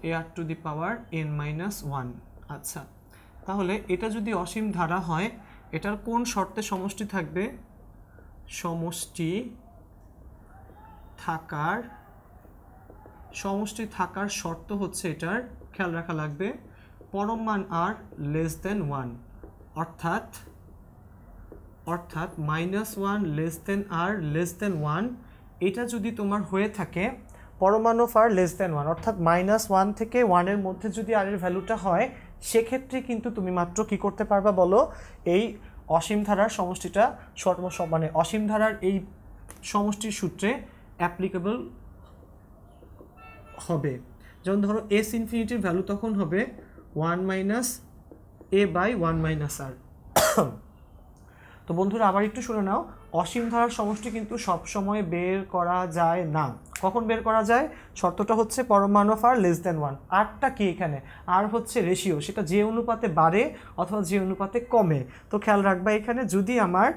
A R to the power N minus 1। আচ্ছা, তাহলে এটা যদি অসীম ধারা হয় এটার কোন শর্তে সমষ্টি থাকবে? সমষ্টি থাকার শর্ত হচ্ছে এটার খেয়াল রাখা লাগবে পরম মান আর লেস দেন 1, অর্থাৎ -1 লেস দেন আর লেস দেন 1। এটা যদি তোমার হয়ে থাকে পরমাণু অফ আর লেস দেন 1, অর্থাৎ -1 থেকে 1 এর মধ্যে যদি আর এর ভ্যালুটা হয়, সেক্ষেত্রে কিন্তু তুমি মাত্র কি করতে পারবা বলো, এই অসীম ধারার সমষ্টিটা মানে অসীম ধারার এই সমষ্টির সূত্রে অ্যাপ্লিকেবল হবে। যেমন ধরো এস ইনফিনিটির ভ্যালু তখন হবে 1 মাইনাস এ বাই 1 মাইনাস আর। তো বন্ধুরা আবার একটু শুনে নাও, অসীম ধারার সমষ্টি কিন্তু সবসময় বের করা যায় না। কখন বের করা যায়? শর্তটা হচ্ছে পরম মান অফ আর লেস দেন 1। আরটা কি এখানে? আর হচ্ছে রেশিও, সেটা যে অনুপাতে বাড়ে অথবা যে অনুপাতে কমে। তো খেয়াল রাখবা এখানে যদি আমার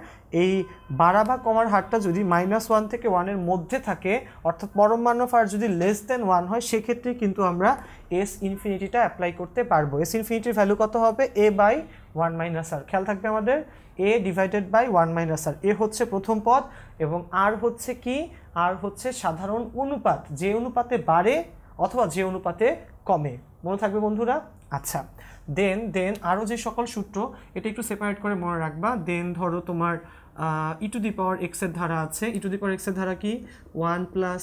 এই বাড়া বা কমার হারটা যদি -1 থেকে 1-এর মধ্যে থাকে, অর্থাৎ পরম মান অফ আর যদি লেস দেন 1 হয়, সেক্ষেত্রে কিন্তু আমরা এস ইনফিনিটিটা অ্যাপ্লাই করতে পারবো। এস ইনফিনিটির ভ্যালু কত হবে? এ বাই 1 মাইনাস আর। খেয়াল থাকবে আমাদের এ ডিভাইডেড বাই 1 মাইনাস আর। এ হচ্ছে প্রথম পদ এবং আর হচ্ছে কি? আর হচ্ছে সাধারণ অনুপাত, যে অনুপাতে বাড়ে অথবা যে অনুপাতে কমে। মনে থাকবে বন্ধুরা? আচ্ছা, দেন আরও যে সকল সূত্র, এটা একটু সেপারেট করে মনে রাখবা। দেন ধরো তোমার ই টু দি পাওয়ার এক্সের ধারা আছে। ই টু দি পাওয়ার এক্সের ধারা কি? 1 plus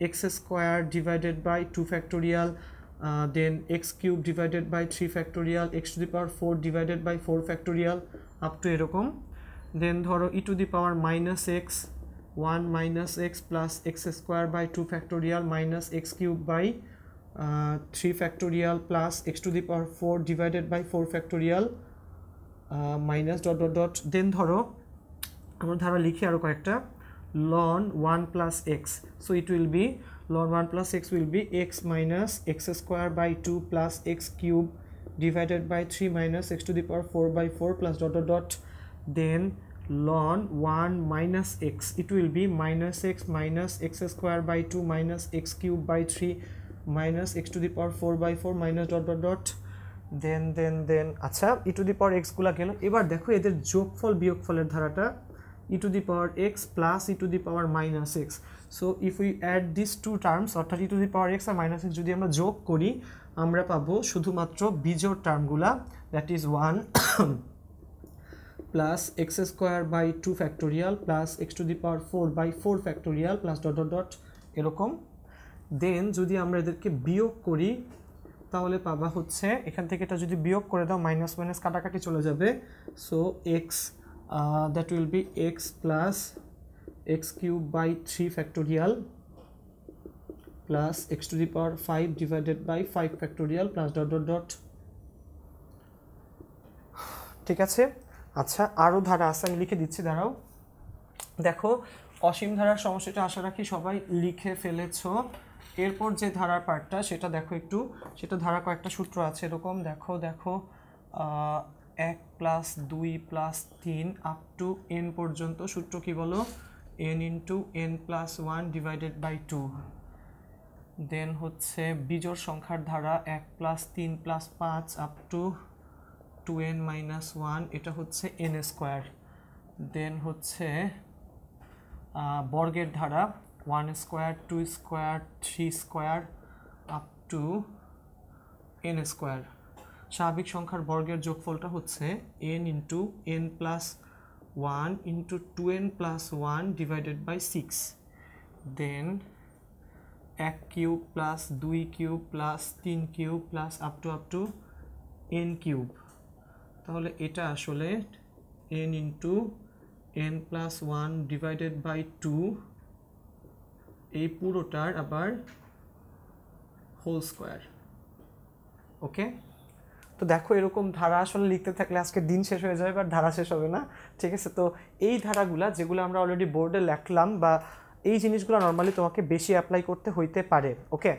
x square divided by 2 factorial, then X cube divided by 3 factorial, X to the power 4 divided by 4 factorial, up to এরকম। দেন ধরো E to the power minus X 1 minus X plus x square by 2 factorial minus X cube by 3 factorial plus X to the power 4 divided by 4 factorial minus dot dot dot. Then ধরো আমরা ধারা লিখি আরও কয়েকটা, ln 1 plus x, so it will be ln 1 plus x will be x minus x square by 2 plus x cube divided by 3 minus x to the power 4 by 4 plus dot dot dot. Then ln 1 minus x, it will be minus x square by 2 minus x cube by 3 minus x to the power 4 by 4 minus dot dot dot. Then আচ্ছা e to the power x গুলা গেল। এবার দেখো এদের যোগফল বিয়োগফলের ধারাটা, e to the power x plus e to the power minus x. So if we add these two terms, অর্থাৎ e to the power x R minus x যদি আমরা যোগ করি, আমরা পাবো শুধুমাত্র বিজোড় টার্মগুলা, that is 1 plus x square by 2 factorial plus X to the power 4 by 4 factorial plus dot dot dot এরকম। দেন যদি আমরা এদেরকে বিয়োগ করি তাহলে পাবা হচ্ছে, এখান থেকে এটা যদি বিয়োগ করে দাও মাইনাস মাইনাস কাটাকাটি চলে যাবে। So x that will be x plus x cube by 3 factorial plus x to the power 5 divided by 5 factorial plus dot dot dot. ঠিক আছে? আচ্ছা, আরও ধারা আছে, আমি লিখে দিচ্ছি, দাঁড়াও। দেখো অসীম ধারার সমস্যাটা আশা রাখি সবাই লিখে ফেলেছো। এরপর যে ধারার পার্টটা সেটা দেখো একটু, সেটা ধারা কয়েকটা সূত্র আছে এরকম। দেখো 1 plus 2 plus 3 up to n পর্যন্ত সূত্র কি বলো? n into n plus 1 divided by 2। Then হচ্ছে বিজোড় সংখ্যার ধারা 1 plus 3 plus 5 up to 2n minus 1, এটা হচ্ছে n স্কোয়ার। দেন হচ্ছে বর্গের ধারা 1 square 2 square 3 square up to n square. স্বাভাবিক সংখ্যার বর্গের যোগফলটা হচ্ছে n into n plus 1 into 2n plus 1 divided by 6। Then 1 cube plus 2 cube plus 3 cube plus up to n cube. তাহলে এটা আসলে n into n plus 1 divided by 2, এই পুরোটার আবার হোল স্কোয়ার। ওকে, তো দেখো এরকম ধারা আসলে লিখতে থাকলে আজকে দিন শেষ হয়ে যাবে, বাট ধারা শেষ হবে না। ঠিক আছে, তো এই ধারাগুলা যেগুলো আমরা অলরেডি বোর্ডে লিখলাম, বা এই জিনিসগুলো নর্মালি তোমাকে বেশি অ্যাপ্লাই করতে হইতে পারে। ওকে,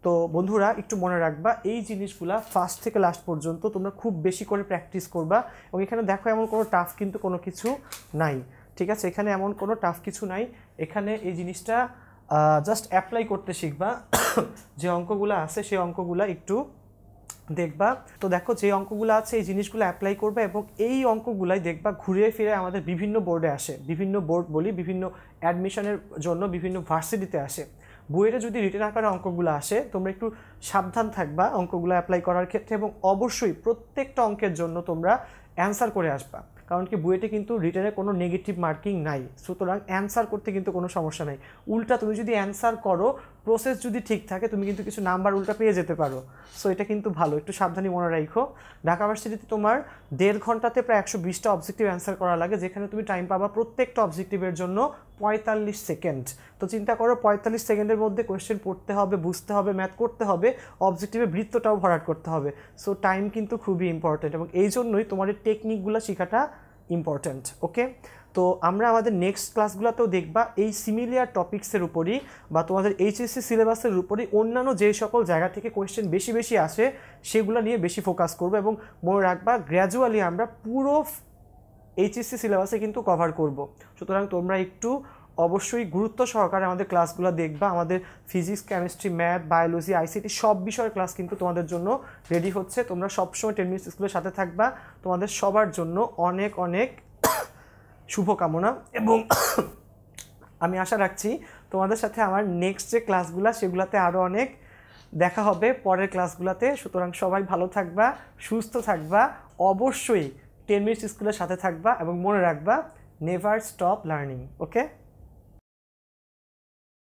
তো বন্ধুরা একটু মনে রাখবা এই জিনিসগুলা ফার্স্ট থেকে লাস্ট পর্যন্ত তোমরা খুব বেশি করে প্র্যাকটিস করবা। এবং এখানে দেখো এমন কোনো টাফ কিন্তু কোনো কিছু নাই। ঠিক আছে, এখানে এমন কোনো টাফ কিছু নাই। এখানে এই জিনিসটা জাস্ট অ্যাপ্লাই করতে শিখবা। যে অঙ্কগুলো আছে সেই অঙ্কগুলো একটু দেখবা। তো দেখো যে অঙ্কগুলো আছে এই জিনিসগুলো অ্যাপ্লাই করবে, এবং এই অঙ্কগুলাই দেখবা ঘুরে ফিরে আমাদের বিভিন্ন বোর্ডে আসে। বিভিন্ন বোর্ড বলি, বিভিন্ন অ্যাডমিশনের জন্য বিভিন্ন ভার্সিটিতে আসে। বইয়ের যদি রিটেন আকারে অঙ্কগুলো আসে, তোমরা একটু সাবধান থাকবা অঙ্কগুলো অ্যাপ্লাই করার ক্ষেত্রে, এবং অবশ্যই প্রত্যেকটা অঙ্কের জন্য তোমরা অ্যান্সার করে আসবা। কারণ কি বুয়েটে কিন্তু রিটেনে কোনো নেগেটিভ মার্কিং নাই, সুতরাং অ্যান্সার করতে কিন্তু কোনো সমস্যা নাই। উল্টা তুমি যদি অ্যান্সার করো প্রসেস যদি ঠিক থাকে তুমি কিন্তু কিছু নাম্বার উল্টা পেয়ে যেতে পারো। সো এটা কিন্তু ভালো, একটু সাবধানে মনে রাখো। ঢাকা ভার্সিটিতে তোমার 1.5 ঘন্টাতে প্রায় 120টা অবজেক্টিভ অ্যান্সার করা লাগে, যেখানে তুমি টাইম পাবা প্রত্যেকটা অবজেক্টিভের জন্য 45 সেকেন্ড। তো চিন্তা করো 45 সেকেন্ডের মধ্যে কোয়েশ্চেন পড়তে হবে, বুঝতে হবে, ম্যাথ করতে হবে, অবজেক্টিভে বৃত্তটাও ভরাট করতে হবে। সো টাইম কিন্তু খুবই ইম্পর্টেন্ট, এবং এই জন্যই তোমার এই টেকনিকগুলো শেখাটা ইম্পর্ট্যান্ট। ওকে, তো আমরা আমাদের নেক্সট ক্লাসগুলোতেও দেখবা এই সিমিলিয়ার টপিক্সের উপরই বা তোমাদের এইচএসসি সিলেবাসের উপরই অন্যান্য যে সকল জায়গা থেকে কোয়েশ্চেন বেশি বেশি আসে সেগুলো নিয়ে বেশি ফোকাস করবো, এবং মনে রাখবা গ্র্যাজুয়ালি আমরা পুরো এইচএসসি সিলেবাসে কিন্তু কভার করব। সুতরাং তোমরা একটু অবশ্যই গুরুত্ব সহকারে আমাদের ক্লাসগুলো দেখবা। আমাদের physics, chemistry, math, biology, ICT সব বিষয়ের ক্লাস কিন্তু তোমাদের জন্য রেডি হচ্ছে। তোমরা সবসময় 10 মিনিটস স্কুলের সাথে থাকবা। তোমাদের সবার জন্য অনেক অনেক শুভকামনা, এবং আমি আশা রাখছি তোমাদের সাথে আমার নেক্সট যে ক্লাসগুলো সেগুলোতে আরও অনেক দেখা হবে পরের ক্লাসগুলোতে। সুতরাং সবাই ভালো থাকবা, সুস্থ থাকবা, অবশ্যই 10 মিনিটস স্কুলের সাথে থাকবা, এবং মনে রাখবা নেভার স্টপ লার্নিং। ওকে।